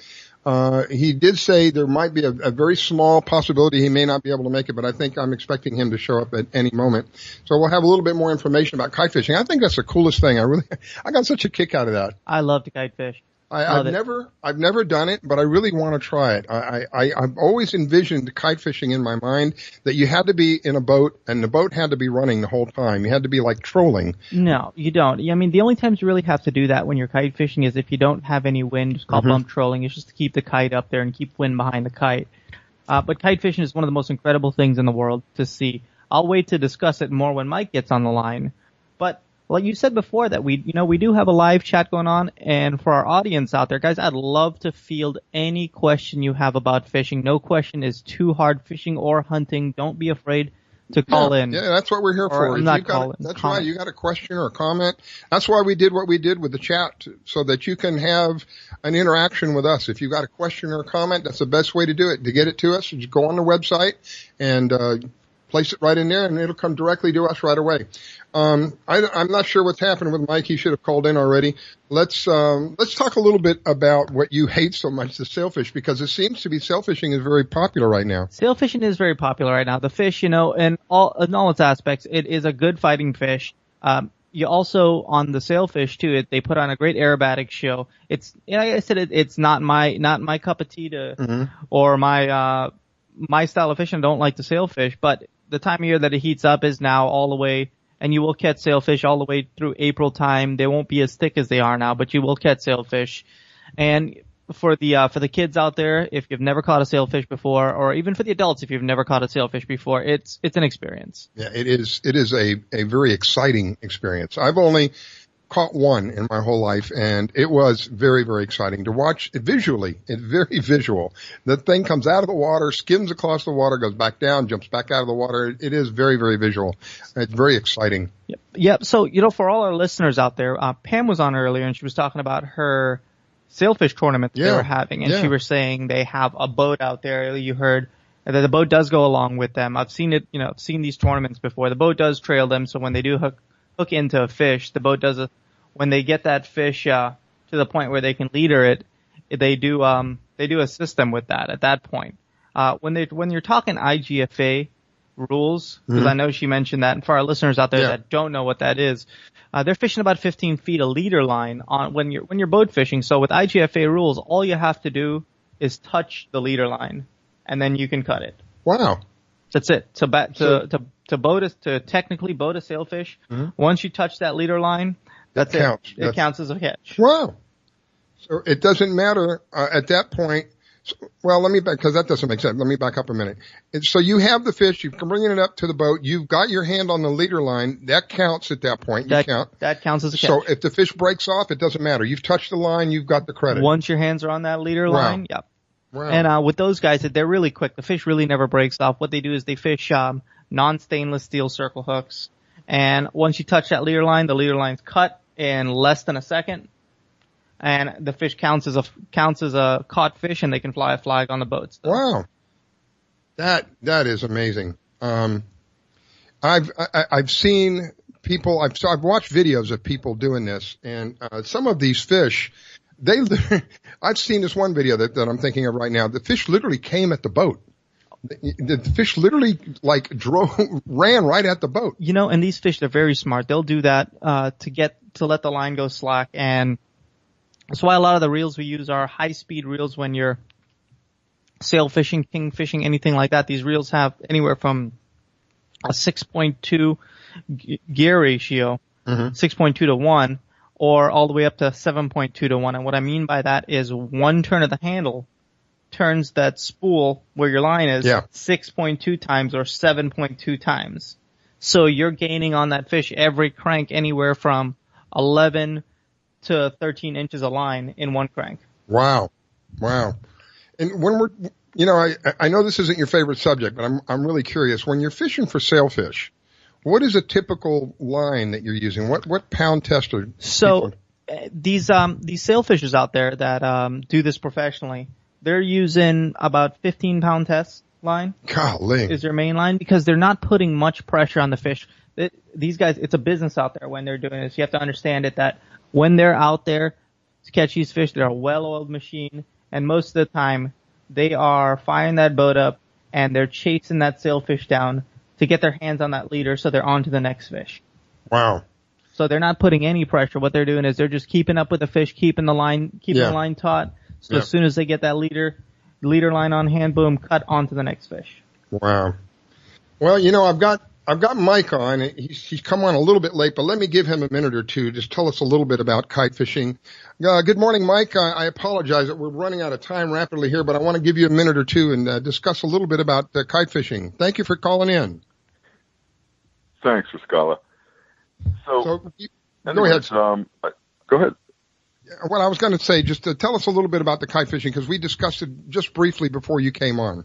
He did say there might be a very small possibility he may not be able to make it, but I think I'm expecting him to show up at any moment. So we'll have a little bit more information about kite fishing. I think that's the coolest thing. I got such a kick out of that. I love to kite fish. I've never done it, but I really want to try it. I've always envisioned kite fishing in my mind that you had to be in a boat, and the boat had to be running the whole time. You had to be like trolling. No, you don't. I mean, the only times you really have to do that when you're kite fishing is if you don't have any wind. It's called bump trolling. It's just to keep the kite up there and keep wind behind the kite. But kite fishing is one of the most incredible things in the world to see. I'll wait to discuss it more when Mike gets on the line. But like you said before, that we do have a live chat going on, and for our audience out there, guys, I'd love to field any question you have about fishing. No question is too hard, fishing or hunting. Don't be afraid to call in. Yeah, that's what we're here for. That's right. You got a question or a comment. That's why we did what we did with the chat, so that you can have an interaction with us. If you've got a question or a comment, that's the best way to do it. To get it to us, just go on the website and place it right in there, and it'll come directly to us right away. I'm not sure what's happening with Mike. He should have called in already. Let's talk a little bit about what you hate so much, the sailfish, because it seems to be sailfishing is very popular right now. Sailfishing is very popular right now. The fish, in all its aspects, it is a good fighting fish. You also, on the sailfish too, they put on a great aerobatic show. It's, like I said, it's not my cup of tea or my my style of fishing, don't like to sailfish, but the time of year that it heats up is now all the way, and you will catch sailfish all the way through April time. They won't be as thick as they are now, but you will catch sailfish. And for the kids out there, if you've never caught a sailfish before, or even for the adults, if you've never caught a sailfish before, it's an experience. Yeah, it is a very exciting experience. I've only caught one in my whole life, and it was very, very exciting to watch it visually. It's very visual. The thing comes out of the water, skims across the water, goes back down, jumps back out of the water. It is very, very visual. It's very exciting. Yep. So, for all our listeners out there, Pam was on earlier, and she was talking about her sailfish tournament that they were having, and she was saying they have a boat out there. You heard that the boat does go along with them. I've seen it, I've seen these tournaments before. The boat does trail them, so when they do hook into a fish, the boat does when they get that fish to the point where they can leader it, they do assist them with that at that point. When you're talking IGFA rules, because I know she mentioned that, and for our listeners out there that don't know what that is, they're fishing about 15 feet a leader line on when you're boat fishing. So with IGFA rules, all you have to do is touch the leader line, and then you can cut it. Wow. That's it. To technically boat a sailfish, once you touch that leader line, that's it. It counts as a catch. Wow. So it doesn't matter at that point. Well, because that doesn't make sense. Let me back up a minute. So you have the fish, you're bringing it up to the boat, you've got your hand on the leader line, that counts at that point. That counts as a catch. So if the fish breaks off, it doesn't matter. You've touched the line, you've got the credit. Once your hands are on that leader line, yep. Wow. And with those guys, they're really quick. The fish really never breaks off. What they do is they fish non-stainless steel circle hooks. And once you touch that leader line, the leader line's cut in less than a second, and the fish counts as a caught fish, and they can fly a flag on the boats. Wow, that is amazing. I've seen people. I've watched videos of people doing this, and some of these fish, I've seen this one video that I'm thinking of right now. The fish literally came at the boat. The fish literally ran right at the boat. And these fish, they're very smart. They'll do that to let the line go slack, and that's why a lot of the reels we use are high-speed reels when you're sail fishing, king fishing, anything like that. These reels have anywhere from a 6.2 gear ratio, 6.2 to 1, or all the way up to 7.2 to 1. And what I mean by that is one turn of the handle turns that spool where your line is 6.2 times or 7.2 times. So you're gaining on that fish every crank anywhere from 11 to 13 inches of line in one crank. Wow. And when I know this isn't your favorite subject, but I'm really curious. When you're fishing for sailfish, what is a typical line that you're using? What pound test are these sailfishers out there that do this professionally, they're using about 15-pound test line. Golly. Is their main line, because they're not putting much pressure on the fish. These guys, it's a business out there when they're doing this. You have to understand it that when they're out there to catch these fish, they're a well-oiled machine, and most of the time they are firing that boat up and they're chasing that sailfish down to get their hands on that leader so they're on to the next fish. Wow. So they're not putting any pressure. What they're doing is they're just keeping up with the fish, keeping the line taut. So as soon as they get that leader line on hand, boom, cut onto the next fish. Wow. Well, I've got Mike on. He's come on a little bit late, but let me give him a minute or two. Just tell us a little bit about kite fishing. Good morning, Mike. I apologize that we're running out of time rapidly here, but I want to give you a minute or two and discuss a little bit about kite fishing. Thank you for calling in. Thanks, Riscala. Go ahead. Go ahead. Well, I was going to say, just tell us a little bit about the kite fishing, because we discussed it just briefly before you came on.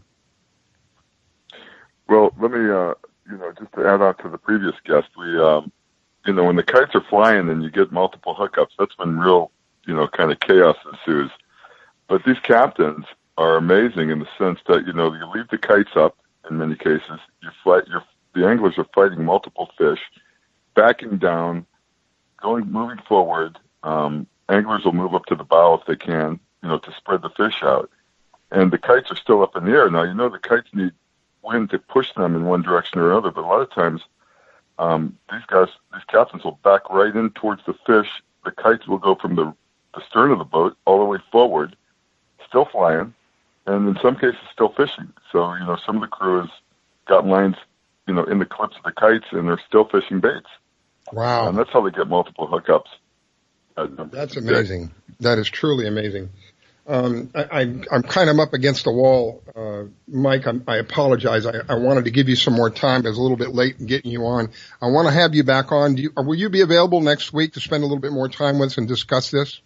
Well, let me, just to add on to the previous guest, we, when the kites are flying and you get multiple hookups, that's when real, kind of chaos ensues. But these captains are amazing in the sense that, you leave the kites up in many cases. The anglers are fighting multiple fish, backing down, moving forward. Anglers will move up to the bow if they can, to spread the fish out. And the kites are still up in the air. Now, the kites need wind to push them in one direction or another, but a lot of times these captains will back right in towards the fish. The kites will go from the stern of the boat all the way forward, still flying, and in some cases still fishing. So, some of the crew has got lines, in the clips of the kites, and they're still fishing baits. Wow. And that's how they get multiple hookups. That's amazing. That is truly amazing. I'm kind of up against the wall, Mike. I apologize. I wanted to give you some more time. I was a little bit late in getting you on. I want to have you back on. Will you be available next week to spend a little bit more time with us and discuss this?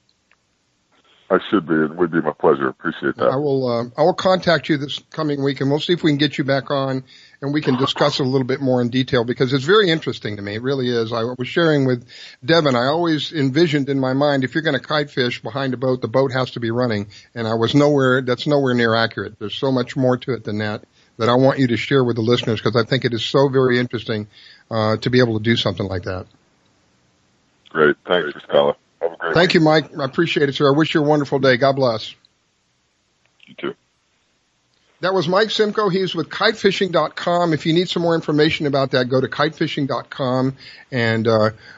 I should be. It would be my pleasure. Appreciate that. I will contact you this coming week, and we'll see if we can get you back on, and we can discuss it a little bit more in detail, because it's very interesting to me. It really is. I was sharing with Devin. I always envisioned in my mind, if you're going to kite fish behind a boat, the boat has to be running, and that's nowhere near accurate. There's so much more to it than that I want you to share with the listeners, because I think it is so very interesting to be able to do something like that. Great. Thanks, Scala. Thank you, Mike. I appreciate it, sir. I wish you a wonderful day. God bless. You too. That was Mike Simcoe. He's with kitefishing.com. If you need some more information about that, go to kitefishing.com. And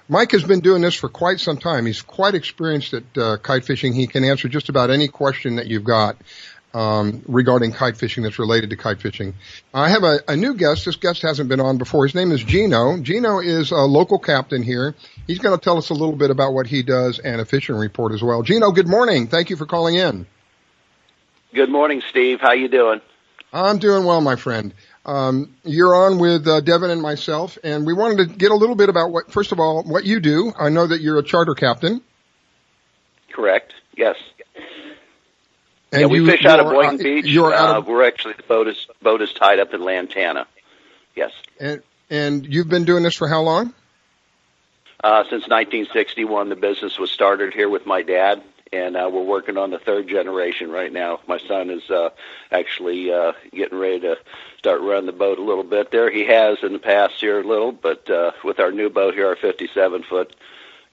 Mike has been doing this for quite some time. He's quite experienced at kite fishing. He can answer just about any question that you've got regarding kite fishing that's related to kite fishing. I have a new guest. This guest hasn't been on before. His name is Gino. Gino is a local captain here. He's going to tell us a little bit about what he does and a fishing report as well. Gino, good morning. Thank you for calling in. Good morning, Steve. How you doing? I'm doing well, my friend. You're on with Devin and myself, and we wanted to get a little bit about first of all, what you do. I know that you're a charter captain. Correct. Yes. And we fish out of Boynton Beach. We're actually, the boat is tied up in Lantana. Yes. And you've been doing this for how long? Since 1961, the business was started here with my dad, and we're working on the third generation right now. My son is actually getting ready to start running the boat a little bit there. He has in the past here a little, but with our new boat here, our 57-foot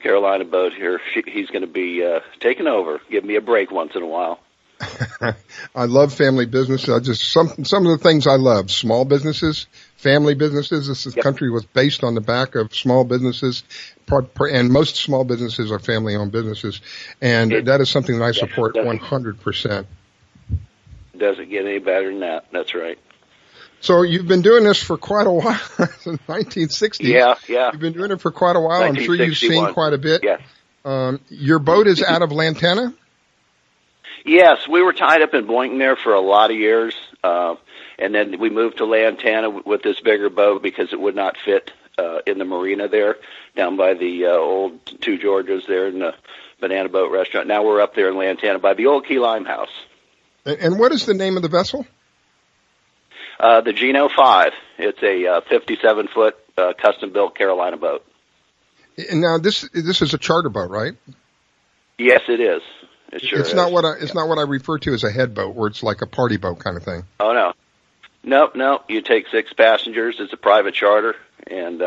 Carolina boat here, he's going to be taking over, giving me a break once in a while. I love family business. Some of the things I love: small businesses, family businesses. This country was based on the back of small businesses, and most small businesses are family-owned businesses, and that is something that I support 100%. Doesn't get any better than that. That's right. So you've been doing this for quite a while, since 1960. Yeah. You've been doing it for quite a while. I'm sure you've seen quite a bit. Yes. Your boat is out of Lantana? Yes, we were tied up in Boynton there for a lot of years, and then we moved to Lantana with this bigger boat because it would not fit in the marina there, down by the old Two Georges there in the Banana Boat Restaurant. Now we're up there in Lantana by the old Key Lime House. And what is the name of the vessel? The Gino 5. It's a 57-foot custom-built Carolina boat. And now this is a charter boat, right? Yes, it is. It sure it's is. not what I refer to as a head boat, where it's like a party boat kind of thing. Oh no. You take 6 passengers. It's a private charter, and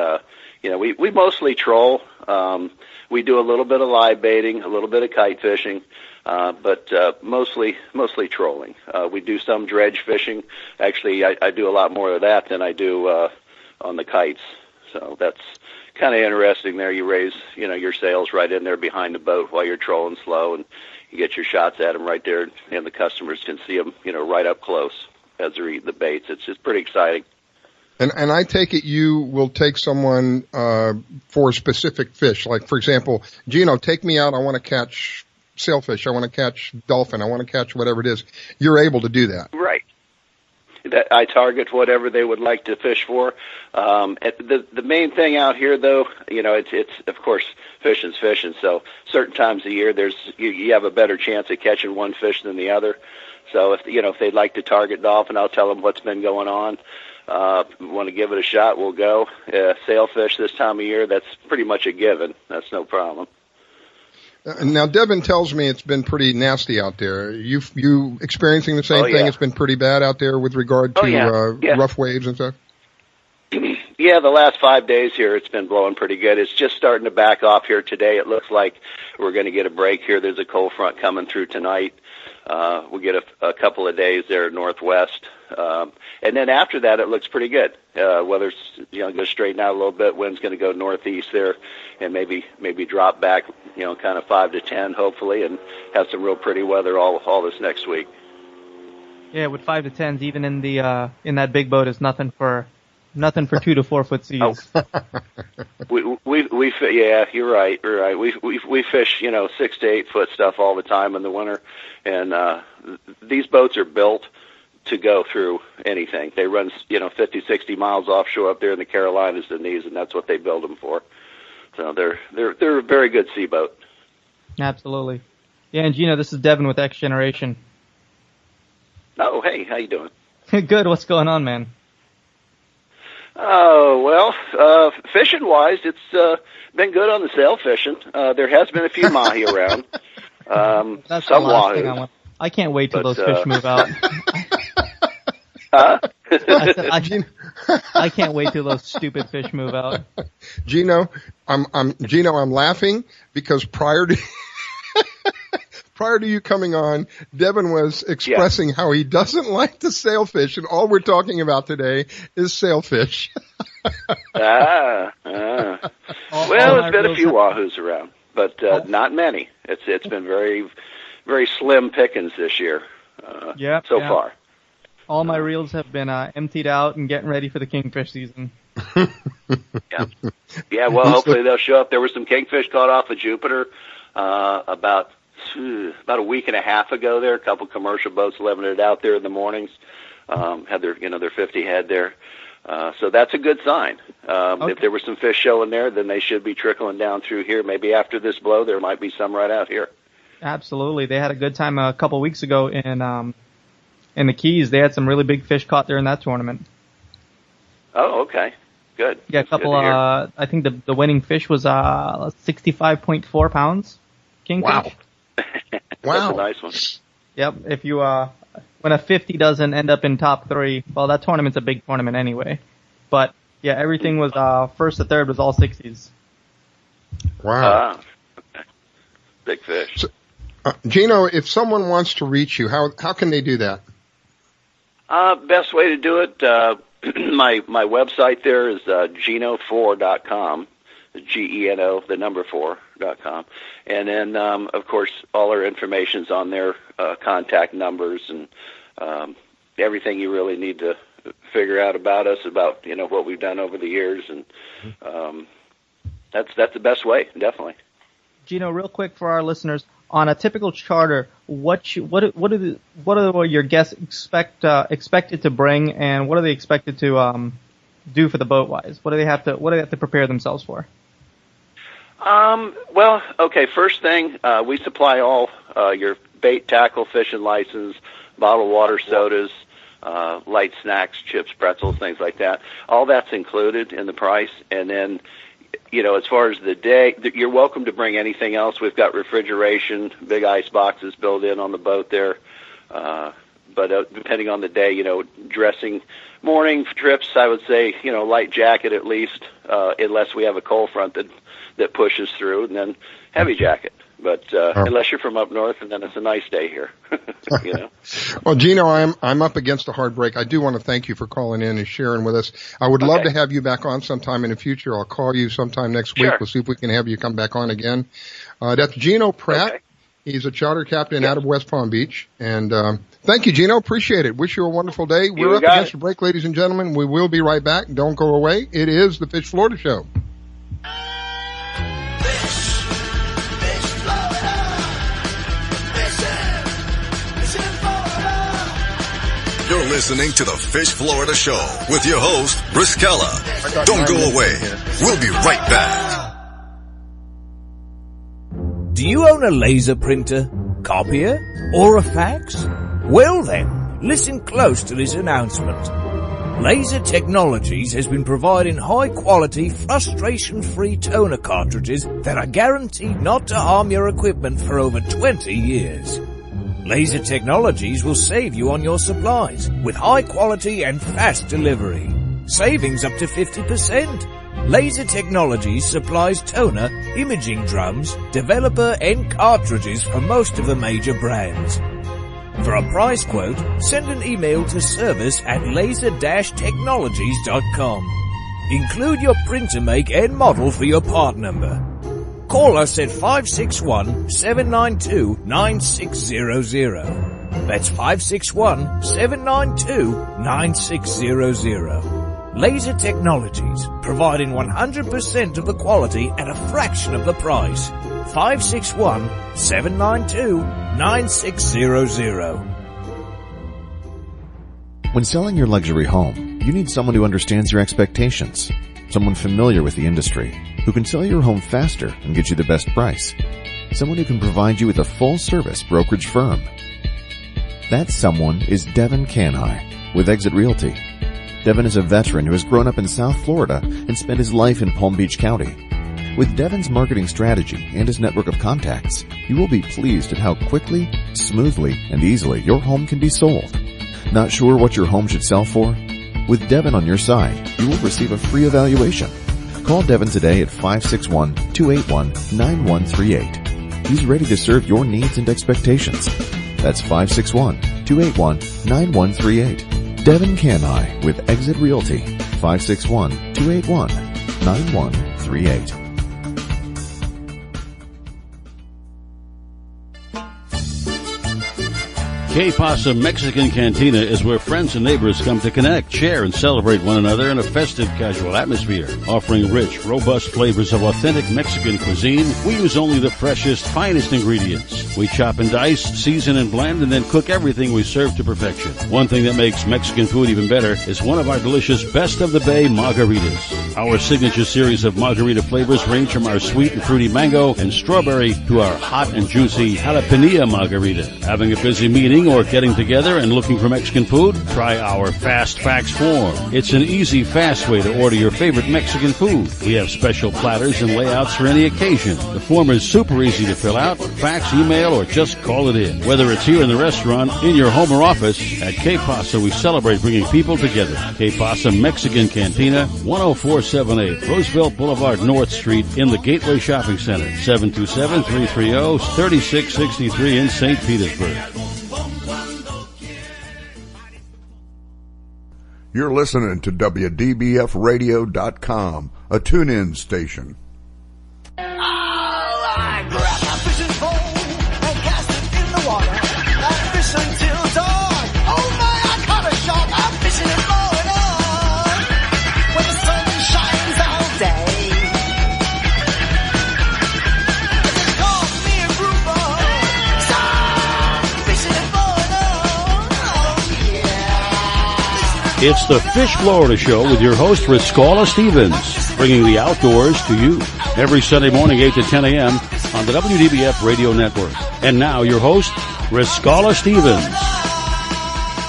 we mostly troll. We do a little bit of live baiting, a little bit of kite fishing, but mostly trolling. We do some dredge fishing. Actually, I do a lot more of that than I do on the kites. So that's kind of interesting. There, you raise your sails right in there behind the boat while you're trolling slow, and you get your shots at them right there, and the customers can see them, right up close as they're eating the baits. It's just pretty exciting. And I take it you will take someone for a specific fish. Like, for example, Gino, take me out. I want to catch sailfish. I want to catch dolphin. I want to catch whatever it is. You're able to do that. Right. I target whatever they would like to fish for. The main thing out here, though, it's of course fishing's fishing. So certain times of year, you have a better chance of catching one fish than the other. So if they'd like to target dolphin, I'll tell them what's been going on. Want to give it a shot, we'll go. Sailfish this time of year, that's pretty much a given. That's no problem. Now, Devin tells me it's been pretty nasty out there. You experiencing the same thing? Yeah. It's been pretty bad out there with regard to rough waves and stuff? Yeah, the last 5 days here, it's been blowing pretty good. It's just starting to back off here today. It looks like we're going to get a break here. There's a cold front coming through tonight. We'll get a couple of days there northwest. And then after that, it looks pretty good. Weather's going to straighten out a little bit. Wind's going to go northeast there and maybe drop back, kind of 5 to 10, hopefully, and have some real pretty weather all this next week. Yeah, with 5 to 10s, even in the in that big boat is nothing for 2 to 4 foot seas. Oh. Yeah, you're right. We fish, 6 to 8 foot stuff all the time in the winter, and these boats are built to go through anything. They run, 50, 60 miles offshore up there in the Carolinas and these, and that's what they build them for. So they're a very good sea boat. Absolutely. Yeah, and Gino, this is Devin with X Generation. Oh, hey, how you doing? Good. What's going on, man? Oh, well, fishing-wise, it's been good on the sail fishing. There has been a few mahi around. That's some the last wahoo. thing I want. I can't wait till those fish move out. Huh? I can't wait till those stupid fish move out. Gino, I'm laughing because prior to you coming on, Devin was expressing how he doesn't like to sailfish, and all we're talking about today is sailfish. Well, there's been a few wahoos around, but not many. It's been very, very slim pickings this year so far. All my reels have been emptied out and getting ready for the kingfish season. Yeah. Well, hopefully they'll show up. There were some kingfish caught off of Jupiter about a week and a half ago. There, a couple commercial boats leaving it out there in the mornings. Had their 50 head there. So that's a good sign. If there were some fish showing there, then they should be trickling down through here. Maybe after this blow, there might be some right out here. Absolutely. They had a good time a couple weeks ago in the Keys. They had some really big fish caught there in that tournament. Oh, okay. Good. Yeah, a couple, I think the winning fish was 65.4 pounds. Kingfish. Wow. That's a nice one. Yep. If you, when a 50 doesn't end up in top 3, well, that tournament's a big tournament anyway. But yeah, everything was, first to third was all 60s. Wow. Okay. Big fish. So, Gino, if someone wants to reach you, how can they do that? Best way to do it, my website there is Geno4.com, Geno, the number 4.com. And then, of course, all our information's on there, contact numbers and everything you really need to figure out about us, about, what we've done over the years. And that's the best way, definitely. Gino, real quick for our listeners, on a typical charter, what are your guests expected to bring, and what are they expected to do for the boat wise? What do they have to prepare themselves for? Well, okay. First thing, we supply all your bait, tackle, fishing license, bottled water, sodas, light snacks, chips, pretzels, things like that. All that's included in the price, and then. As far as the day, you're welcome to bring anything else. We've got refrigeration, big ice boxes built in on the boat there. But depending on the day, dressing, morning trips, I would say, light jacket at least, unless we have a cold front that pushes through, and then heavy jacket. But unless you're from up north, and then it's a nice day here. Well, Gino, I'm up against a hard break. I do want to thank you for calling in and sharing with us. I would love to have you back on sometime in the future. I'll call you sometime next week. We'll see if we can have you come back on again. That's Gino Pratt. Okay. He's a charter captain out of West Palm Beach. And thank you, Gino. Appreciate it. Wish you a wonderful day. We're up against a break, ladies and gentlemen. We will be right back. Don't go away. It is the Fish Florida Show. You're listening to the Fish Florida Show with your host, Briskella. Don't go away. We'll be right back. Do you own a laser printer, copier, or a fax? Well then, listen close to this announcement. Laser Technologies has been providing high-quality, frustration-free toner cartridges that are guaranteed not to harm your equipment for over 20 years. Laser Technologies will save you on your supplies with high quality and fast delivery. Savings up to 50%. Laser Technologies supplies toner, imaging drums, developer and cartridges for most of the major brands. For a price quote, send an email to service@laser-technologies.com. Include your printer make and model for your part number. Call us at 561-792-9600. That's 561-792-9600. Laser Technologies, providing 100% of the quality at a fraction of the price. 561-792-9600. When selling your luxury home, you need someone who understands your expectations. Someone familiar with the industry, who can sell your home faster and get you the best price. Someone who can provide you with a full-service brokerage firm. That someone is Devin Canhigh with Exit Realty. Devin is a veteran who has grown up in South Florida and spent his life in Palm Beach County. With Devin's marketing strategy and his network of contacts, you will be pleased at how quickly, smoothly, and easily your home can be sold. Not sure what your home should sell for? With Devin on your side, you will receive a free evaluation. Call Devin today at 561-281-9138. He's ready to serve your needs and expectations. That's 561-281-9138. Devin Canhigh with Exit Realty. 561-281-9138. Que Pasa Mexican Cantina is where friends and neighbors come to connect, share, and celebrate one another in a festive, casual atmosphere. Offering rich, robust flavors of authentic Mexican cuisine, we use only the freshest, finest ingredients. We chop and dice, season and blend, and then cook everything we serve to perfection. One thing that makes Mexican food even better is one of our delicious Best of the Bay margaritas. Our signature series of margarita flavors range from our sweet and fruity mango and strawberry to our hot and juicy jalapeno margarita. Having a busy meeting or getting together and looking for Mexican food? Try our Fast Fax form. It's an easy, fast way to order your favorite Mexican food. We have special platters and layouts for any occasion. The form is super easy to fill out, fax, email, or just call it in. Whether it's here in the restaurant, in your home or office, at Que Pasa we celebrate bringing people together. Que Pasa Mexican Cantina, 10478 Roosevelt Boulevard North Street in the Gateway Shopping Center, 727-330-3663 in St. Petersburg. You're listening to WDBFradio.com, a tune-in station. I grab my fishing pole and cast it in the water. I fish until dawn. Oh my, I caught a shark. I'm fishing and blowing on when the sun shines all day. It calls me a grouper. So I'm fishing and blowing on. Oh yeah. It's the Fish Florida Show with your host, Riscala Stevens, bringing the outdoors to you every Sunday morning, 8 to 10 a.m. on the WDBF Radio Network. And now, your host, Riscala Stevens.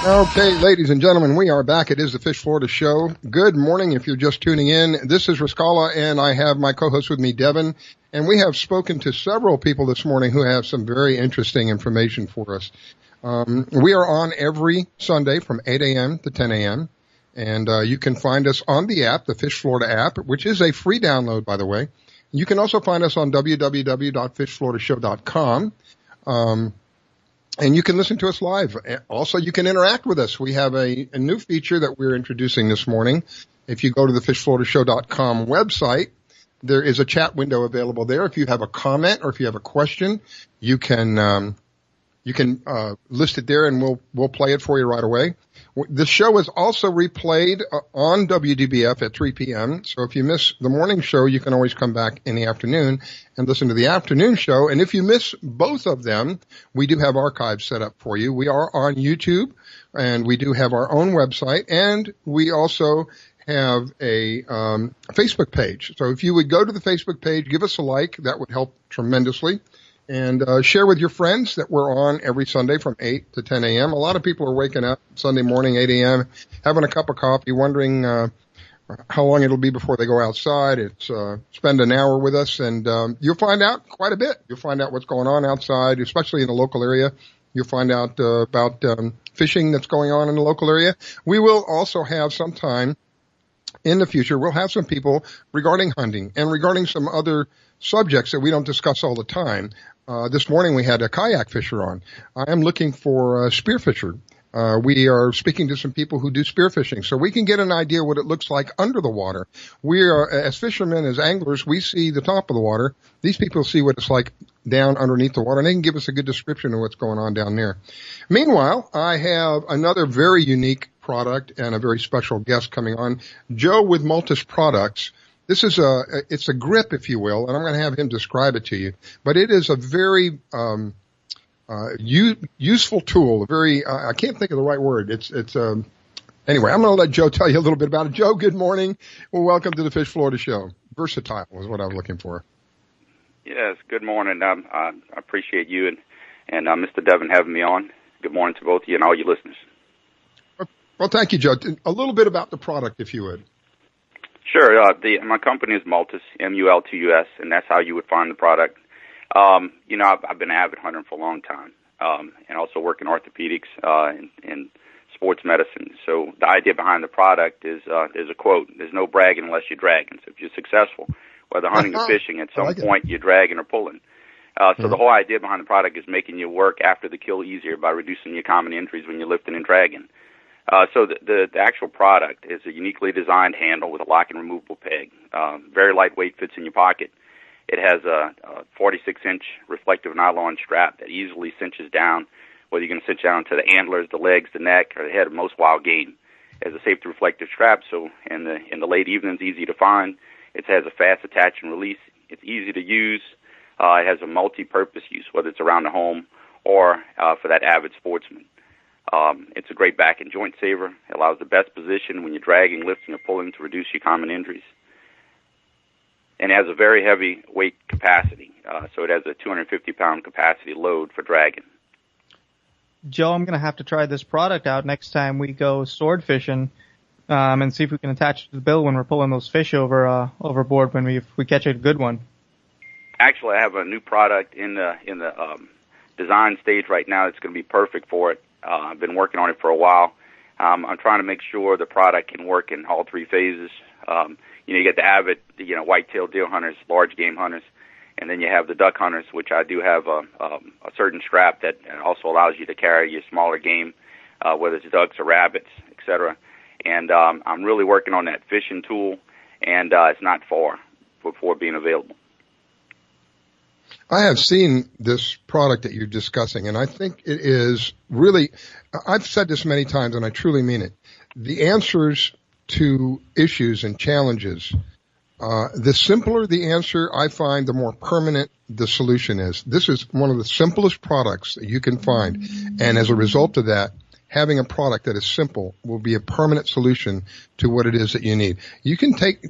Okay, ladies and gentlemen, we are back. It is the Fish Florida Show. Good morning if you're just tuning in. This is Riscala, and I have my co-host with me, Devin. And we have spoken to several people this morning who have some very interesting information for us. We are on every Sunday from 8 a.m. to 10 a.m. And you can find us on the app, the Fish Florida app, which is a free download, by the way. You can also find us on www.fishfloridashow.com. And you can listen to us live. Also, you can interact with us. We have a new feature that we're introducing this morning. If you go to the fishfloridashow.com website, there is a chat window available there. If you have a comment or if you have a question, you can list it there, and we'll play it for you right away. The show is also replayed on WDBF at 3 p.m. So if you miss the morning show, you can always come back in the afternoon and listen to the afternoon show. And if you miss both of them, we do have archives set up for you. We are on YouTube, and we do have our own website, and we also have a Facebook page. So if you would go to the Facebook page, give us a like, that would help tremendously. And share with your friends that we're on every Sunday from 8 to 10 a.m. A lot of people are waking up Sunday morning, 8 a.m., having a cup of coffee, wondering how long it'll be before they go outside. It's spend an hour with us, and you'll find out quite a bit. You'll find out what's going on outside, especially in the local area. You'll find out about fishing that's going on in the local area. We will also have some time in the future, we'll have some people regarding hunting and regarding some other subjects that we don't discuss all the time. This morning we had a kayak fisher on. I am looking for a spearfisher. We are speaking to some people who do spearfishing, so we can get an idea what it looks like under the water. We are, as fishermen, as anglers, we see the top of the water. These people see what it's like down underneath the water, and they can give us a good description of what's going on down there. Meanwhile, I have another very unique product and a very special guest coming on, Joe with Multus Products. This is it's a grip, if you will, and I'm going to have him describe it to you. But it is a very useful tool. A very I can't think of the right word. Anyway, I'm going to let Joe tell you a little bit about it. Joe, good morning. Well, welcome to the Fish Florida Show. Versatile was what I was looking for. Yes, good morning. I appreciate you and Mr. Devin having me on. Good morning to both of you and all your listeners. Well, thank you, Joe. A little bit about the product, if you would. Sure. My company is Multus, M-U-L-T-U-S, and that's how you would find the product. I've been an avid hunter for a long time, and also work in orthopedics and sports medicine. So the idea behind the product is there's a quote: "There's no bragging unless you're dragging." So if you're successful, whether hunting or fishing, at some point you're dragging or pulling. So the whole idea behind the product is making your work after the kill easier by reducing your common injuries when you're lifting and dragging. So the actual product is a uniquely designed handle with a lock and removable peg. Very lightweight, fits in your pocket. It has a 46-inch reflective nylon strap that easily cinches down, whether you're going to cinch down to the antlers, the legs, the neck, or the head of most wild game. It has a safety reflective strap, so in the late evenings, easy to find. It has a fast attach and release. It's easy to use. It has a multi-purpose use, whether it's around the home or for that avid sportsman. It's a great back and joint saver. It allows the best position when you're dragging, lifting, or pulling to reduce your common injuries. And it has a very heavy weight capacity, so it has a 250-pound capacity load for dragging. Joe, I'm going to have to try this product out next time we go sword fishing, and see if we can attach it to the bill when we're pulling those fish overboard if we catch a good one. Actually, I have a new product in the design stage right now that's going to be perfect for it. I've been working on it for a while. I'm trying to make sure the product can work in all three phases. You get the avid, white-tailed deer hunters, large game hunters, and then you have the duck hunters, which I do have a certain strap that also allows you to carry your smaller game, whether it's ducks or rabbits, etc. And I'm really working on that fishing tool, and it's not far before being available. I have seen this product that you're discussing, and I think it is really, I've said this many times, and I truly mean it, the answers to issues and challenges, the simpler the answer I find, the more permanent the solution is. This is one of the simplest products that you can find, and as a result of that, having a product that is simple will be a permanent solution to what it is that you need. You can take,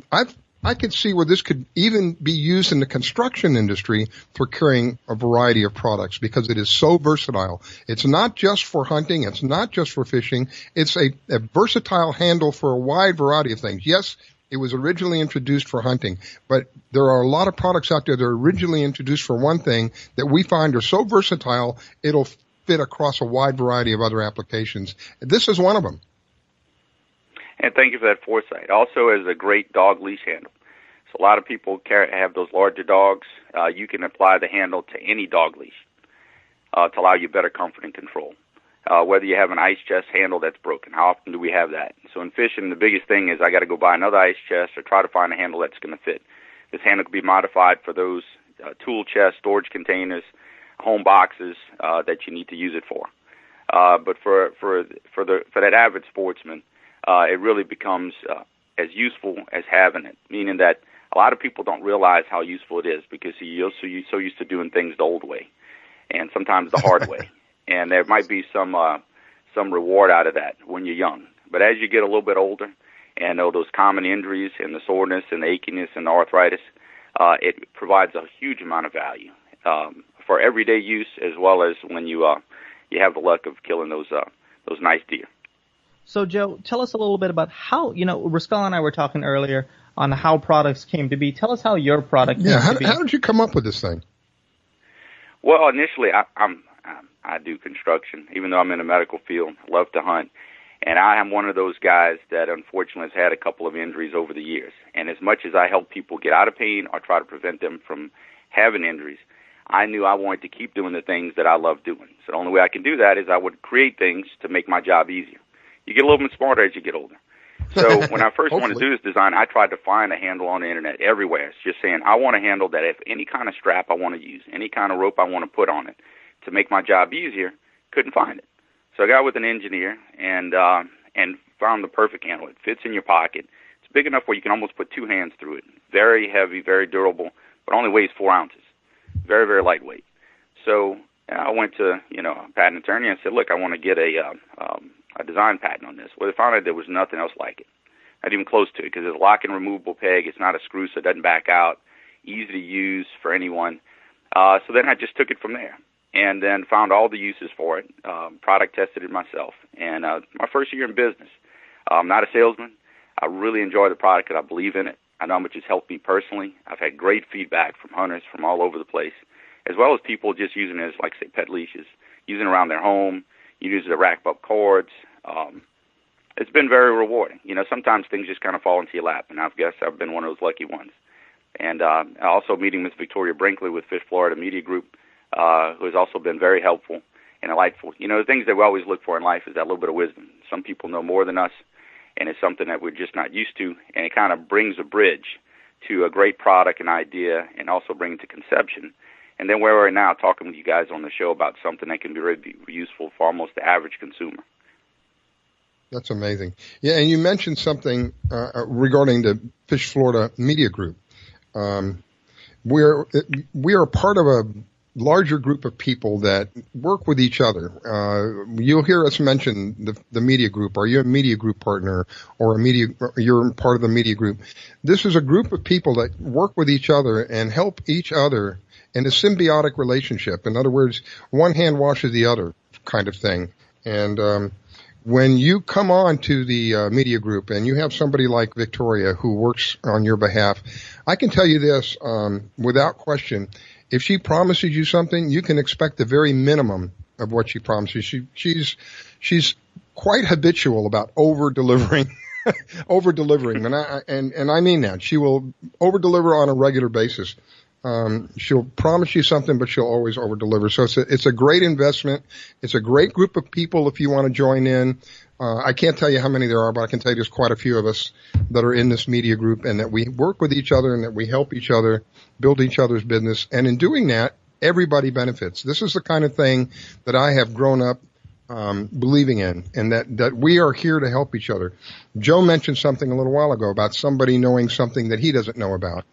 I could see where this could even be used in the construction industry for carrying a variety of products because it is so versatile. It's not just for hunting. It's not just for fishing. It's a versatile handle for a wide variety of things. Yes, it was originally introduced for hunting, but there are a lot of products out there that are originally introduced for one thing that we find are so versatile, it'll fit across a wide variety of other applications. This is one of them. And thank you for that foresight. Also, as a great dog leash handle. So a lot of people have those larger dogs. You can apply the handle to any dog leash to allow you better comfort and control. Whether you have an ice chest handle that's broken, how often do we have that? So in fishing, the biggest thing is I got to go buy another ice chest or try to find a handle that's going to fit. This handle can be modified for those tool chests, storage containers, home boxes that you need to use it for. But for that avid sportsman, it really becomes as useful as having it, meaning that a lot of people don't realize how useful it is because you're so used to doing things the old way and sometimes the hard way. And there might be some reward out of that when you're young. But as you get a little bit older and those common injuries and the soreness and the achiness and the arthritis, it provides a huge amount of value for everyday use as well as when you have the luck of killing those nice deer. So, Joe, tell us a little bit about how, Riscal and I were talking earlier on how products came to be. Tell us how your product came to be. How did you come up with this thing? Well, initially, I do construction. Even though I'm in the medical field, I love to hunt. And I am one of those guys that unfortunately has had a couple of injuries over the years. And as much as I help people get out of pain or try to prevent them from having injuries, I knew I wanted to keep doing the things that I love doing. So the only way I can do that is I would create things to make my job easier. You get a little bit smarter as you get older. So when I first wanted to do this design, I tried to find a handle on the internet everywhere. It's just saying, I want a handle that if any kind of strap I want to use, any kind of rope I want to put on it to make my job easier, couldn't find it. So I got with an engineer and found the perfect handle. It fits in your pocket. It's big enough where you can almost put two hands through it. Very heavy, very durable, but only weighs 4 ounces. Very, very lightweight. So I went to, a patent attorney and said, look, I want to get a design patent on this. Well, they found out there was nothing else like it. Not even close to it, because it's a lock and removable peg. It's not a screw, so it doesn't back out. Easy to use for anyone. So then I just took it from there and then found all the uses for it, product tested it myself. And my first year in business, I'm not a salesman. I really enjoy the product because I believe in it. I know how much it's helped me personally. I've had great feedback from hunters from all over the place, as well as people just using it as, like, say, pet leashes, using it around their home. You use it to rack up cords. It's been very rewarding. Sometimes things just kind of fall into your lap, and I guess I've been one of those lucky ones. And also meeting Miss Victoria Brinkley with Fish Florida Media Group, who has also been very helpful and delightful. The things that we always look for in life is that little bit of wisdom. Some people know more than us, and it's something that we're just not used to, and it kind of brings a bridge to a great product and idea and also bring it to conception. And then where we're now talking with you guys on the show about something that can be really useful for almost the average consumer. That's amazing. Yeah, and you mentioned something regarding the Fish Florida Media Group. We are part of a larger group of people that work with each other. You'll hear us mention the media group. Are you a media group partner or you're part of the media group? This is a group of people that work with each other and help each other in a symbiotic relationship. In other words, one hand washes the other kind of thing. And when you come on to the media group and you have somebody like Victoria who works on your behalf, I can tell you this without question. If she promises you something, you can expect the very minimum of what she promises. She's quite habitual about over-delivering, and I mean that. She will over-deliver on a regular basis. She'll promise you something, but she'll always over-deliver. So it's a great investment. It's a great group of people if you want to join in. I can't tell you how many there are, but I can tell you there's quite a few of us that are in this media group and that we work with each other and that we help each other build each other's business. And in doing that, everybody benefits. This is the kind of thing that I have grown up believing in, and that we are here to help each other. Joe mentioned something a little while ago about somebody knowing something that he doesn't know about.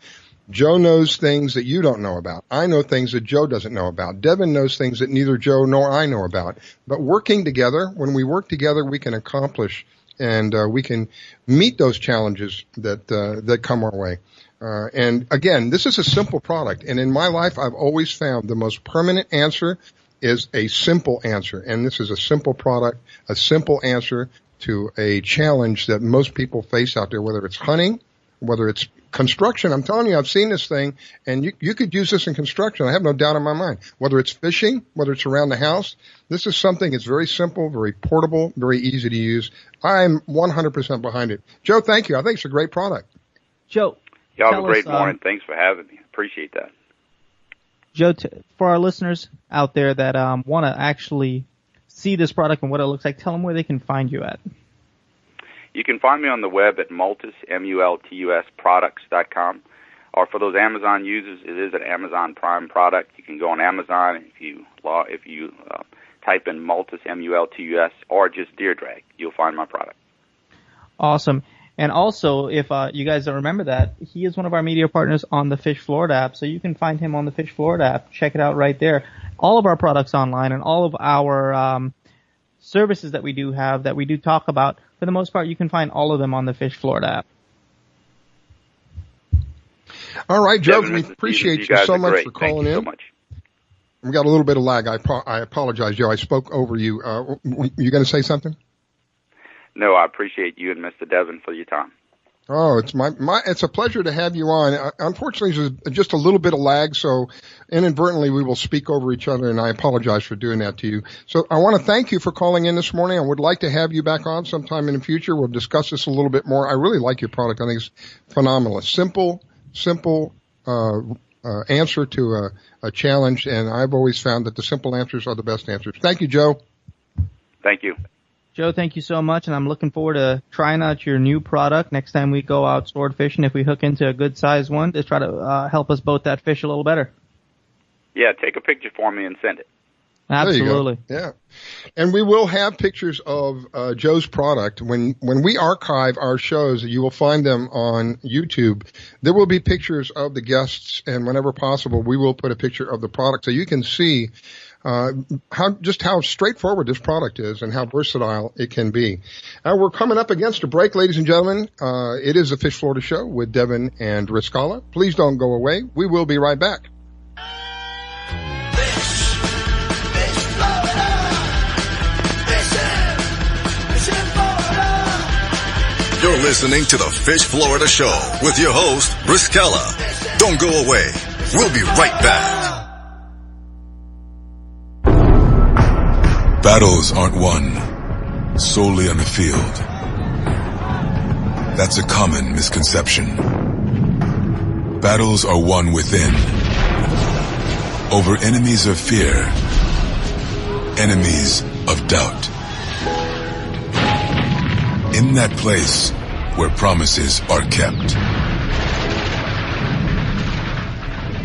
Joe knows things that you don't know about. I know things that Joe doesn't know about. Devin knows things that neither Joe nor I know about. But working together, when we work together, we can accomplish and we can meet those challenges that come our way. And again, this is a simple product. And in my life, I've always found the most permanent answer is a simple answer. And this is a simple product, a simple answer to a challenge that most people face out there, whether it's hunting, whether it's construction. I'm telling you, I've seen this thing, and you could use this in construction. I have no doubt in my mind. Whether it's fishing, whether it's around the house, this is something that's very simple, very portable, very easy to use. I'm 100% behind it. Joe, thank you. I think it's a great product. Joe, y'all have a great morning. Thanks for having me. Appreciate that. Joe, for our listeners out there that want to actually see this product and what it looks like, tell them where they can find you at. You can find me on the web at Multus, M-U-L-T-U-S, products.com. Or for those Amazon users, it is an Amazon Prime product. You can go on Amazon if you type in Multus, M-U-L-T-U-S, or just Deer Drag. You'll find my product. Awesome. And also, if you guys don't remember that, he is one of our media partners on the Fish Florida app, so you can find him on the Fish Florida app. Check it out right there. All of our products online and all of our services that we do have, that we do talk about, for the most part, you can find all of them on the Fish Florida app. All right, Joe, we appreciate you so much for calling in. So much. We got a little bit of lag. I apologize, Joe. I spoke over you. You going to say something? No, I appreciate you and Mr. Devin for your time. Oh, it's it's a pleasure to have you on. Unfortunately, there's just a little bit of lag, so inadvertently we will speak over each other, and I apologize for doing that to you. So I want to thank you for calling in this morning. I would like to have you back on sometime in the future. We'll discuss this a little bit more. I really like your product. I think it's phenomenal. A simple answer to a challenge, and I've always found that the simple answers are the best answers. Thank you, Joe. Thank you. Joe, thank you so much, and I'm looking forward to trying out your new product next time we go out sword fishing, if we hook into a good-sized one, to try to help us boat that fish a little better. Yeah, take a picture for me and send it. Absolutely. Yeah. And we will have pictures of Joe's product. When we archive our shows, you will find them on YouTube. There will be pictures of the guests, and whenever possible, we will put a picture of the product so you can see how straightforward this product is and how versatile it can be. We're coming up against a break, ladies and gentlemen. It is the Fish Florida Show with Devin and Riscala. Please don't go away. We will be right back. You're listening to the Fish Florida Show with your host, Riscala. Don't go away. We'll be right back. Battles aren't won solely on the field. That's a common misconception. Battles are won within, over enemies of fear, enemies of doubt. In that place where promises are kept.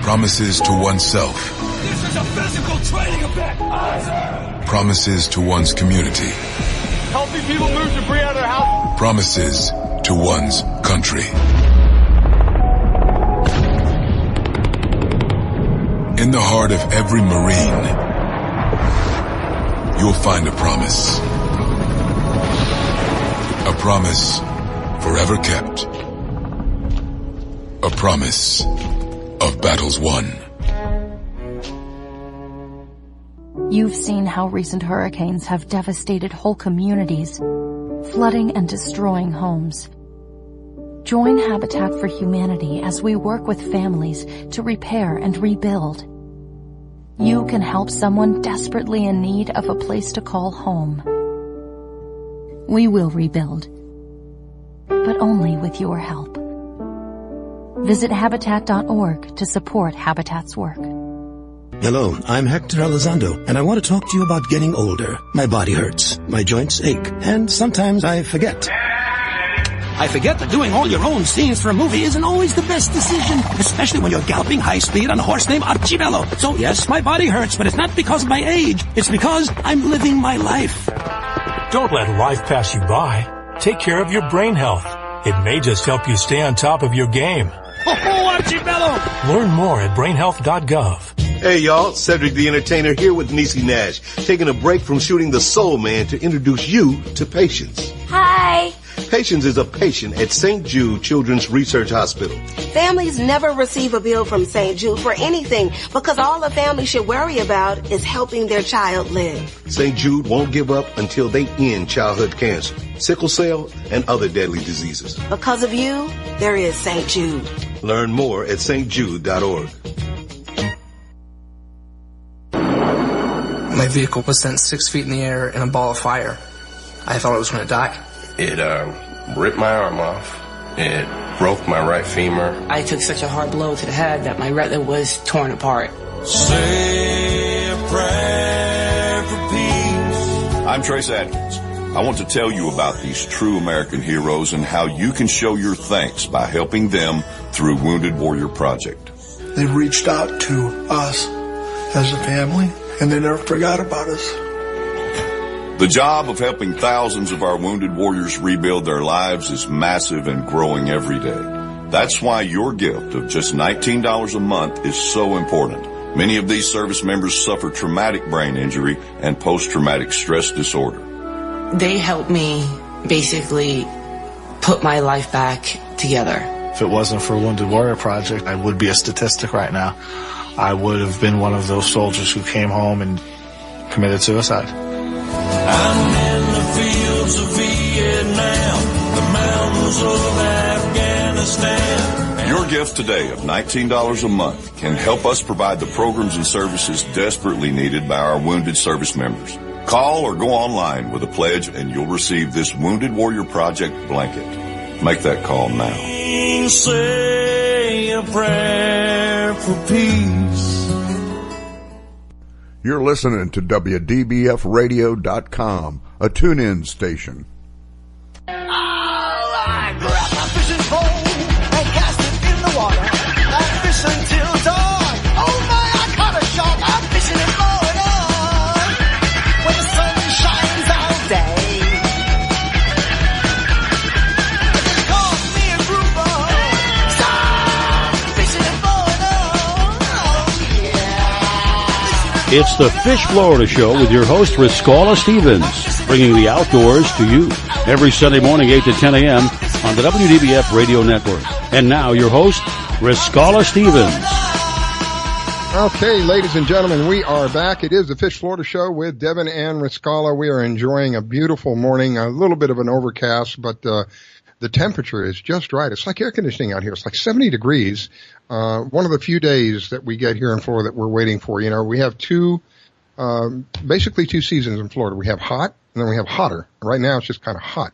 Promises to oneself. This is a physical training event. Promises to one's community. Helping people move debris out of their house. Promises to one's country. In the heart of every Marine, you'll find a promise. A promise forever kept. A promise of battles won. You've seen how recent hurricanes have devastated whole communities, flooding and destroying homes. Join Habitat for Humanity as we work with families to repair and rebuild. You can help someone desperately in need of a place to call home. We will rebuild, but only with your help. Visit Habitat.org to support Habitat's work. Hello, I'm Hector Elizondo, and I want to talk to you about getting older. My body hurts, my joints ache, and sometimes I forget. I forget that doing all your own scenes for a movie isn't always the best decision, especially when you're galloping high speed on a horse named Archibello. So yes, my body hurts, but it's not because of my age. It's because I'm living my life. Don't let life pass you by. Take care of your brain health. It may just help you stay on top of your game. Oh, Archibello! Learn more at brainhealth.gov. Hey y'all, Cedric the Entertainer here with Niecy Nash, taking a break from shooting The Soul Man to introduce you to Patience. Hi. Patience is a patient at St. Jude Children's Research Hospital. Families never receive a bill from St. Jude for anything because all a family should worry about is helping their child live. St. Jude won't give up until they end childhood cancer, sickle cell, and other deadly diseases. Because of you, there is St. Jude. Learn more at stjude.org. My vehicle was then 6 feet in the air in a ball of fire. I thought I was going to die. It ripped my arm off. It broke my right femur. I took such a hard blow to the head that my retina was torn apart. Say a prayer for peace. I'm Trace Adkins. I want to tell you about these true American heroes and how you can show your thanks by helping them through Wounded Warrior Project. They've reached out to us as a family, and they never forgot about us. The job of helping thousands of our wounded warriors rebuild their lives is massive and growing every day. That's why your gift of just $19 a month is so important. Many of these service members suffer traumatic brain injury and post-traumatic stress disorder. They helped me basically put my life back together. If it wasn't for Wounded Warrior Project, I would be a statistic right now. I would have been one of those soldiers who came home and committed suicide. I'm in the fields of Vietnam, the mountains of Afghanistan. Your gift today of $19 a month can help us provide the programs and services desperately needed by our wounded service members. Call or go online with a pledge and you'll receive this Wounded Warrior Project blanket. Make that call now. Say a prayer for peace. You're listening to WDBFradio.com, a tune-in station. I grab my fishing pole and cast it in the water. I fish until dawn. Oh my, I caught a shark. I'm fishing and blowing on when the sun shines all day. They call me a grouper. So fishing and blowing on. Oh yeah. It's the Fish Florida Show with your host, Riscala Stevens, bringing the outdoors to you every Sunday morning, 8 to 10 a.m. on the WDBF Radio Network. And now your host, Riscala Stevens. Okay, ladies and gentlemen, we are back. It is the Fish Florida Show with Devin and Riscala. We are enjoying a beautiful morning, a little bit of an overcast, but the temperature is just right. It's like air conditioning out here. It's like 70 degrees. One of the few days that we get here in Florida that we're waiting for. You know, we have basically two seasons in Florida. We have hot, and then we have hotter. Right now, it's just kind of hot.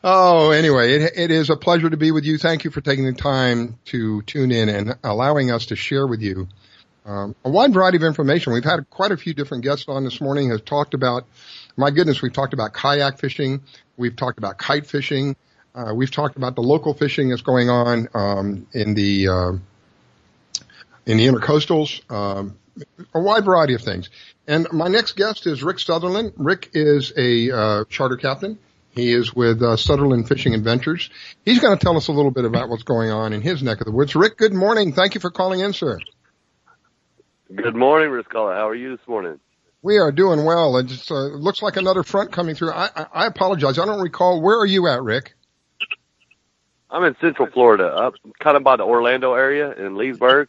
Oh, anyway, it is a pleasure to be with you. Thank you for taking the time to tune in and allowing us to share with you a wide variety of information. We've had quite a few different guests on this morning. Has talked about, my goodness, we've talked about kayak fishing. We've talked about kite fishing. We've talked about the local fishing that's going on in the intercoastals. A wide variety of things. And my next guest is Rick Sutherland. Rick is a charter captain. He is with Sutherland Fishing Adventures. He's going to tell us a little bit about what's going on in his neck of the woods. Rick, good morning. Thank you for calling in, sir. Good morning, Riscala. How are you this morning? We are doing well. It just looks like another front coming through. I apologize. I don't recall. Where are you at, Rick? I'm in Central Florida, up kind of by the Orlando area in Leesburg.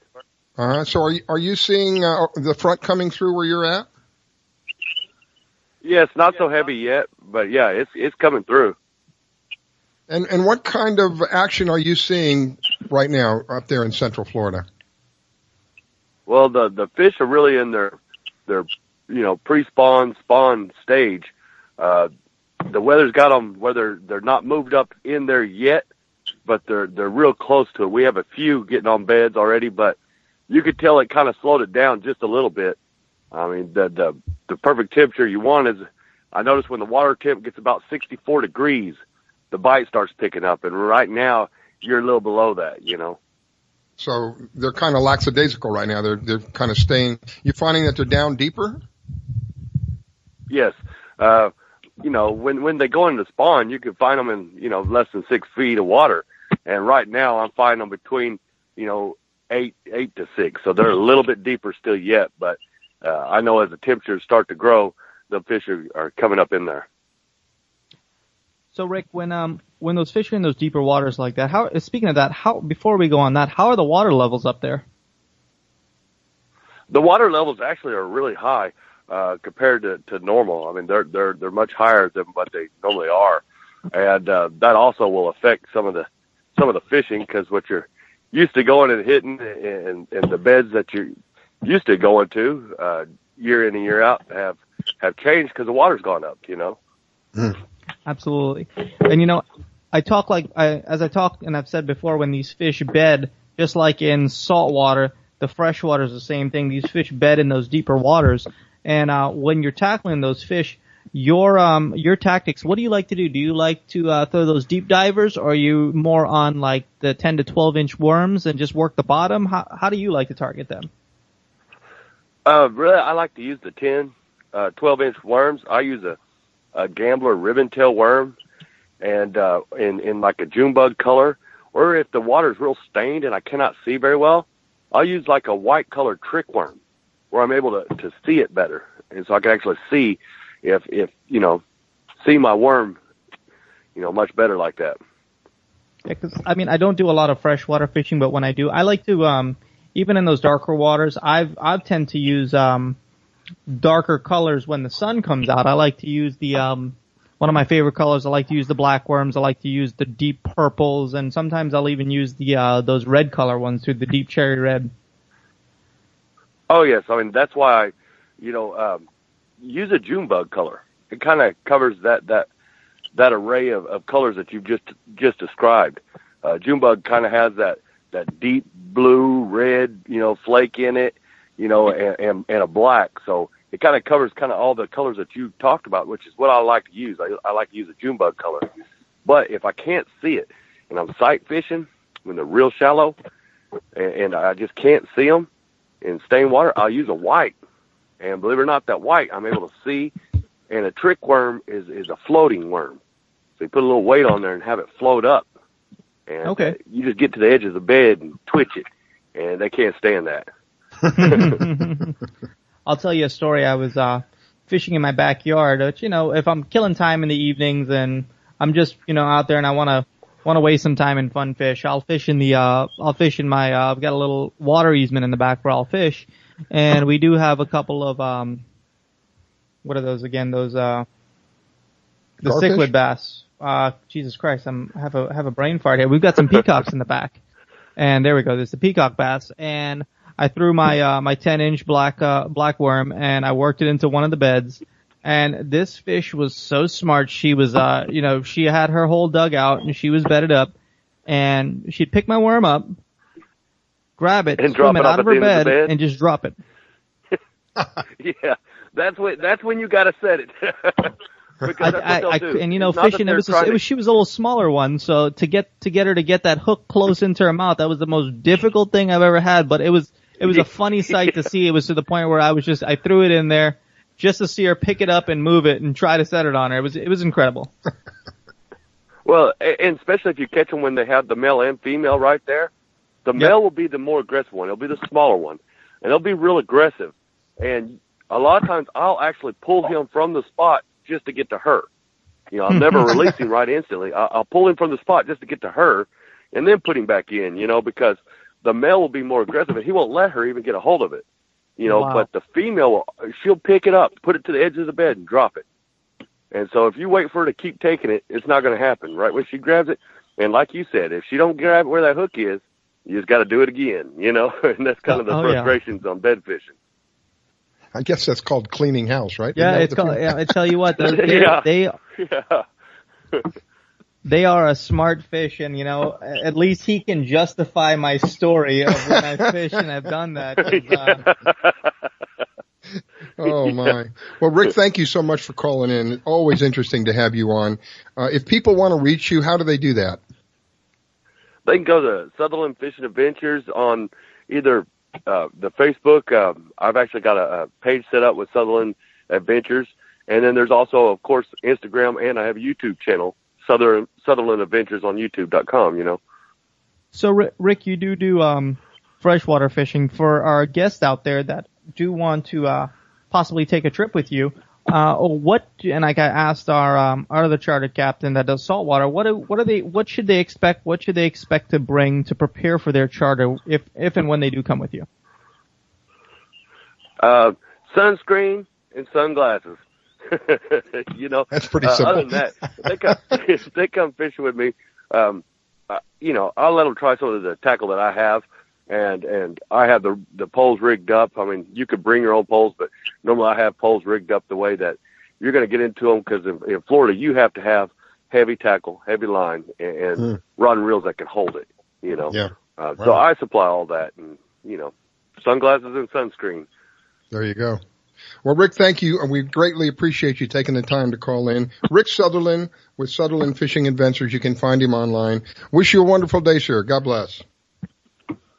So are you seeing the front coming through where you're at? Yeah, it's not so heavy yet, but yeah, it's coming through. And what kind of action are you seeing right now up there in Central Florida? Well, the fish are really in their pre-spawn, spawn stage. The weather's got them where they're not moved up in there yet, but they're real close to it. We have a few getting on beds already, but you could tell it kind of slowed it down just a little bit. I mean, the perfect temperature you want is, I notice when the water temp gets about 64 degrees, the bite starts picking up. And right now, you're a little below that, you know. So they're kind of lackadaisical right now. They're kind of staying. You're finding that they're down deeper? Yes. When they go into spawn, you can find them in, less than 6 feet of water. And right now, I'm finding them between, 8 to 6. So they're a little bit deeper still yet, but I know as the temperatures start to grow, the fish are coming up in there. So Rick, when those fish are in those deeper waters like that, speaking of that, before we go on that, how are the water levels up there? The water levels actually are really high compared to normal. I mean, they're much higher than what they normally are, and that also will affect some of the fishing, because what you're used to going and hitting and the beds that you're used to going to year in and year out have changed because the water's gone up, Absolutely. And as I talk and I've said before, when these fish bed, just like in salt water, the fresh water is the same thing. These fish bed in those deeper waters, and when you're tackling those fish, your tactics, what do you like to do? Do you like to throw those deep divers, or are you more on like the 10 to 12 inch worms and just work the bottom? How do you like to target them? Really, I like to use the 10, 12 inch worms. I use a Gambler ribbon tail worm, and in like a June bug color, or if the water's real stained and I cannot see very well, I'll use like a white colored trick worm, where I'm able to see it better, and so I can actually see if see my worm, much better like that. Yeah, 'cause I mean, I don't do a lot of freshwater fishing, but when I do, I like to even in those darker waters, I tend to use darker colors when the sun comes out. I like to use the one of my favorite colors. I like to use the black worms. I like to use the deep purples, and sometimes I'll even use the those red color ones too, the deep cherry red. Oh yes, I mean that's why I, use a June bug color. It kind of covers that array of colors that you've just described. June bug kind of has that deep blue, red, flake in it. and a black. So it kind of covers kind of all the colors that you talked about, which is what I like to use. I like to use a June bug color. But if I can't see it and I'm sight fishing when they're real shallow and I just can't see them in stained water, I'll use a white. And believe it or not, that white I'm able to see. And a trick worm is a floating worm. So you put a little weight on there and have it float up. And you just get to the edge of the bed and twitch it. And they can't stand that. I'll tell you a story. I was fishing in my backyard. Which, if I'm killing time in the evenings and I'm just out there and I want to waste some time and fun fish, I'll fish in my I've got a little water easement in the back where I'll fish, and we do have a couple of what are those again? Those the Garfish? cichlid bass. Jesus Christ, I have a brain fart here. We've got some peacocks in the back, and there we go. There's the peacock bass, and I threw my my 10-inch black worm, and I worked it into one of the beds. And this fish was so smart. She was, she had her whole dugout and she was bedded up, and she'd pick my worm up, grab it, and swim drop it out of her bed, and just drop it. Yeah, that's when you got to set it. Because that's what they'll do. And It's not fishing, that she was a little smaller one, so to get her to get that hook close into her mouth, that was the most difficult thing I've ever had. But it was a funny sight to see. It was to the point where I threw it in there just to see her pick it up and move it and try to set it on her. It was incredible. Well, and especially if you catch them when they have the male and female right there, the male will be the more aggressive one. It'll be the smaller one, and they'll be real aggressive. And a lot of times I'll actually pull him from the spot just to get to her. I'll never release him right instantly. I'll pull him from the spot just to get to her and then put him back in, because the male will be more aggressive and he won't let her even get a hold of it. Wow. But the female, she'll pick it up, put it to the edge of the bed and drop it. And so if you wait for her to keep taking it, it's not going to happen. Right when she grabs it, and like you said, if she don't grab it where that hook is, you just got to do it again, and that's kind of the frustrations on bed fishing. I guess that's called cleaning house, right? Yeah, it's called. Yeah, I tell you what, they are a smart fish, and at least he can justify my story of when I fish and I've done that. Oh my! Well, Rick, thank you so much for calling in. It's always interesting to have you on. If people want to reach you, how do they do that? They can go to Sutherland Fishing Adventures on either the Facebook. I've actually got a page set up with Sutherland Adventures, and then there's also, of course, Instagram, and I have a YouTube channel, Sutherland Adventures on YouTube.com. So, Rick, you do freshwater fishing. For our guests out there that do want to possibly take a trip with you, and like I asked our other chartered captain that does saltwater, what should they expect? What should they expect to bring to prepare for their charter if and when they do come with you? Sunscreen and sunglasses. That's pretty simple. Other than that, they come fishing with me. I'll let them try some of the tackle that I have. And I have the poles rigged up. I mean, you could bring your own poles, but normally I have poles rigged up the way that you're going to get into them, because in Florida you have to have heavy tackle, heavy line, and rod and reels that can hold it. Yeah. So I supply all that, and sunglasses and sunscreen. There you go. Well, Rick, thank you, and we greatly appreciate you taking the time to call in. Rick Sutherland with Sutherland Fishing Adventures. You can find him online. Wish you a wonderful day, sir. God bless.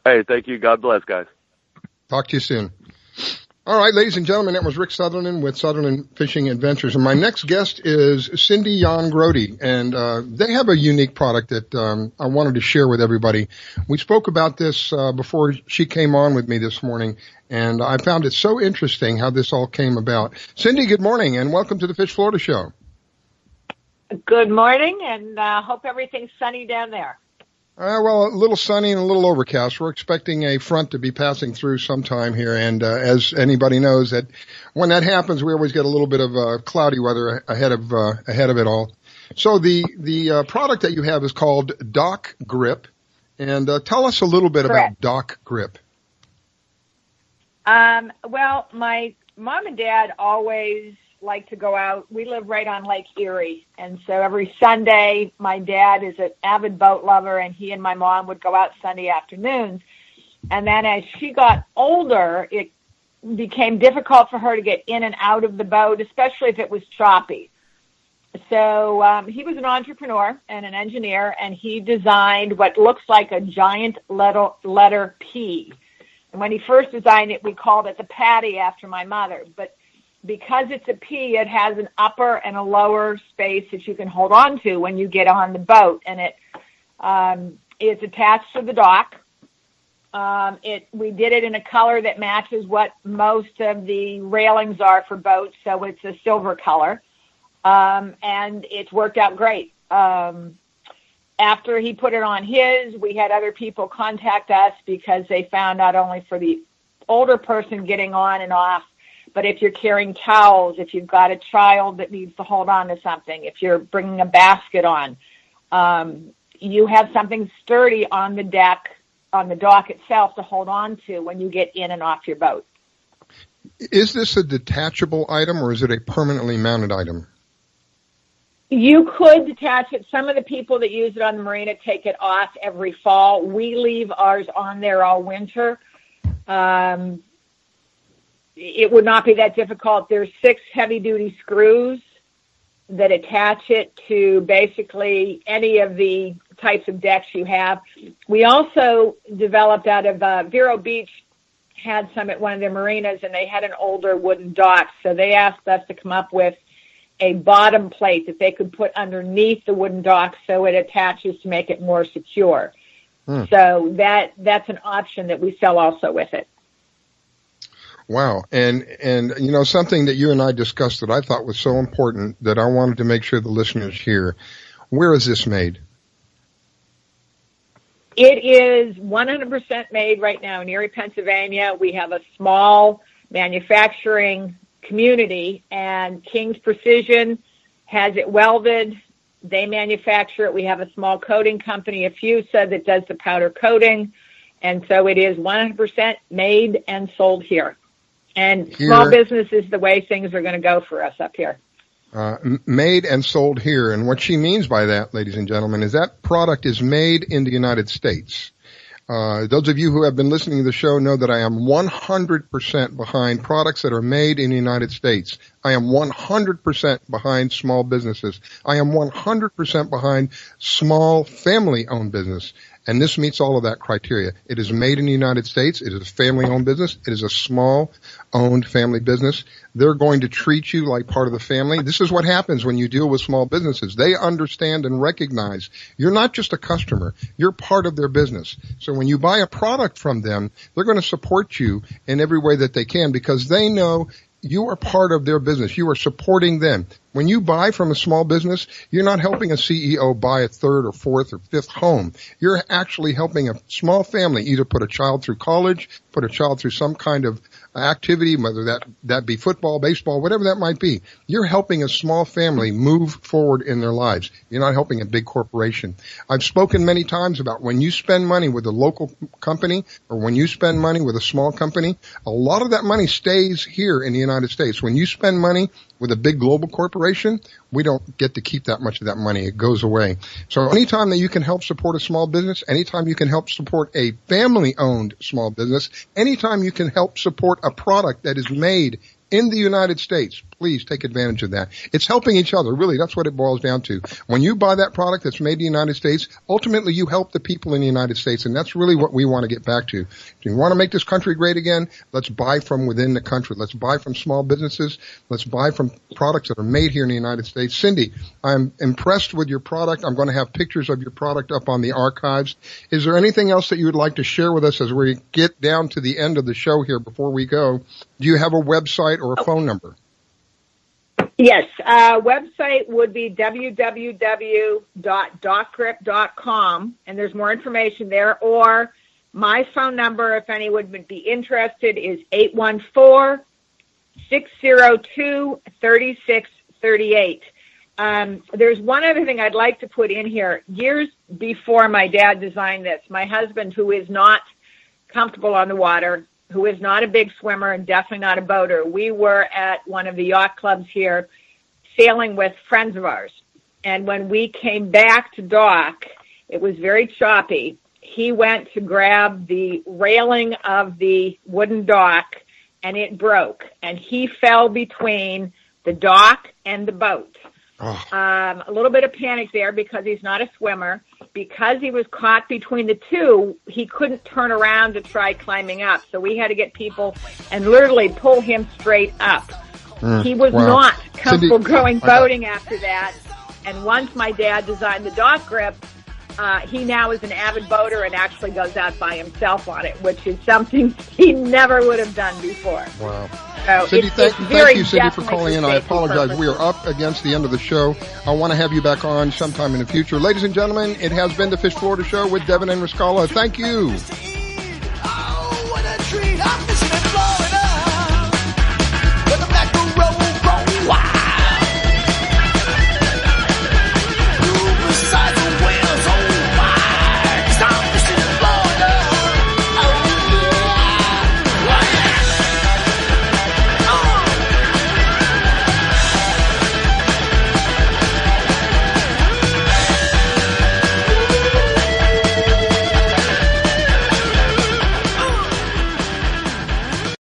Hey, thank you. God bless, guys. Talk to you soon. All right, ladies and gentlemen, that was Rick Sutherland with Sutherland Fishing Adventures. And my next guest is Cindy Jan-Grody, and they have a unique product that I wanted to share with everybody. We spoke about this before she came on with me this morning, and I found it so interesting how this all came about. Cindy, good morning, and welcome to the Fish Florida Show. Good morning, and hope everything's sunny down there. Well, a little sunny and a little overcast. We're expecting a front to be passing through sometime here, and as anybody knows, that when that happens, we always get a little bit of cloudy weather ahead of it all. So the product that you have is called Dock Grip, and tell us a little bit about Dock Grip. Well, my mom and dad always like to go out. We live right on Lake Erie, and so every Sunday, my dad is an avid boat lover, and he and my mom would go out Sunday afternoons. And then as she got older, it became difficult for her to get in and out of the boat, especially if it was choppy. So he was an entrepreneur and an engineer, and he designed what looks like a giant letter P. And when he first designed it, we called it the Patty after my mother. But because it's a P, it has an upper and a lower space that you can hold on to when you get on the boat. And it is attached to the dock. We did it in a color that matches what most of the railings are for boats, so it's a silver color. And it's worked out great. After he put it on his, we had other people contact us because they found not only for the older person getting on and off, but if you're carrying towels, if you've got a child that needs to hold on to something, if you're bringing a basket on, you have something sturdy on the deck, on the dock itself to hold on to when you get in and off your boat. Is this a detachable item or is it a permanently mounted item? You could detach it. Some of the people that use it on the marina take it off every fall. We leave ours on there all winter. It would not be that difficult. There's 6 heavy-duty screws that attach it to basically any of the types of decks you have. We also developed out of Vero Beach, had some at one of their marinas, and they had an older wooden dock, so they asked us to come up with a bottom plate that they could put underneath the wooden dock so it attaches to make it more secure. So that's an option that we sell also with it. Wow. And you know, something that you and I discussed that I thought was so important that I wanted to make sure the listeners hear. Where is this made? It is 100% made right now in Erie, Pennsylvania. We have a small manufacturing community, and King's Precision has it welded. They manufacture it. We have a small coating company, Affusa, that does the powder coating. And so it is 100% made and sold here. And small business is the way things are going to go for us up here. Made and sold here. And what she means by that, ladies and gentlemen, is that product is made in the United States. Those of you who have been listening to the show know that I am 100% behind products that are made in the United States. I am 100% behind small businesses. I am 100% behind small family-owned business. And this meets all of that criteria. It is made in the United States. It is a family-owned business. It is a small-owned family business. They're going to treat you like part of the family. This is what happens when you deal with small businesses. They understand and recognize you're not just a customer. You're part of their business. So when you buy a product from them, they're going to support you in every way that they can because they know you are part of their business. You are supporting them. When you buy from a small business, you're not helping a CEO buy a third or fourth or fifth home. You're actually helping a small family either put a child through college, put a child through some kind of activity, whether that be football, baseball, whatever that might be. You're helping a small family move forward in their lives. You're not helping a big corporation. I've spoken many times about when you spend money with a local company or when you spend money with a small company, a lot of that money stays here in the United States. When you spend money with a big global corporation, we don't get to keep that much of that money. It goes away. So anytime that you can help support a small business, anytime you can help support a family-owned small business, anytime you can help support a product that is made in the United States, please take advantage of that. It's helping each other. Really, that's what it boils down to. When you buy that product that's made in the United States, ultimately you help the people in the United States, and that's really what we want to get back to. If you want to make this country great again, let's buy from within the country. Let's buy from small businesses. Let's buy from products that are made here in the United States. Cindy, I'm impressed with your product. I'm going to have pictures of your product up on the archives. Is there anything else that you would like to share with us as we get down to the end of the show here before we go? Do you have a website or a phone number? Yes, website would be www.dockgrip.com, and there's more information there. Or my phone number, if anyone would be interested, is 814-602-3638. There's one other thing I'd like to put in here. Years before my dad designed this, my husband, who is not comfortable on the water, who is not a big swimmer and definitely not a boater, we were at one of the yacht clubs here sailing with friends of ours. And when we came back to dock, it was very choppy. He went to grab the railing of the wooden dock and it broke, and he fell between the dock and the boat. A little bit of panic there because he's not a swimmer. Because he was caught between the two, he couldn't turn around to try climbing up. So we had to get people and literally pull him straight up. He was not comfortable going boating after that. And once my dad designed the dock grip, he now is an avid boater and actually goes out by himself on it, which is something he never would have done before. Wow. So Cindy, thank you, Cindy, for calling in. I apologize. Purposes. We are up against the end of the show. I want to have you back on sometime in the future. Ladies and gentlemen, it has been the Fish Florida Show with Devin and Riscala. Thank you.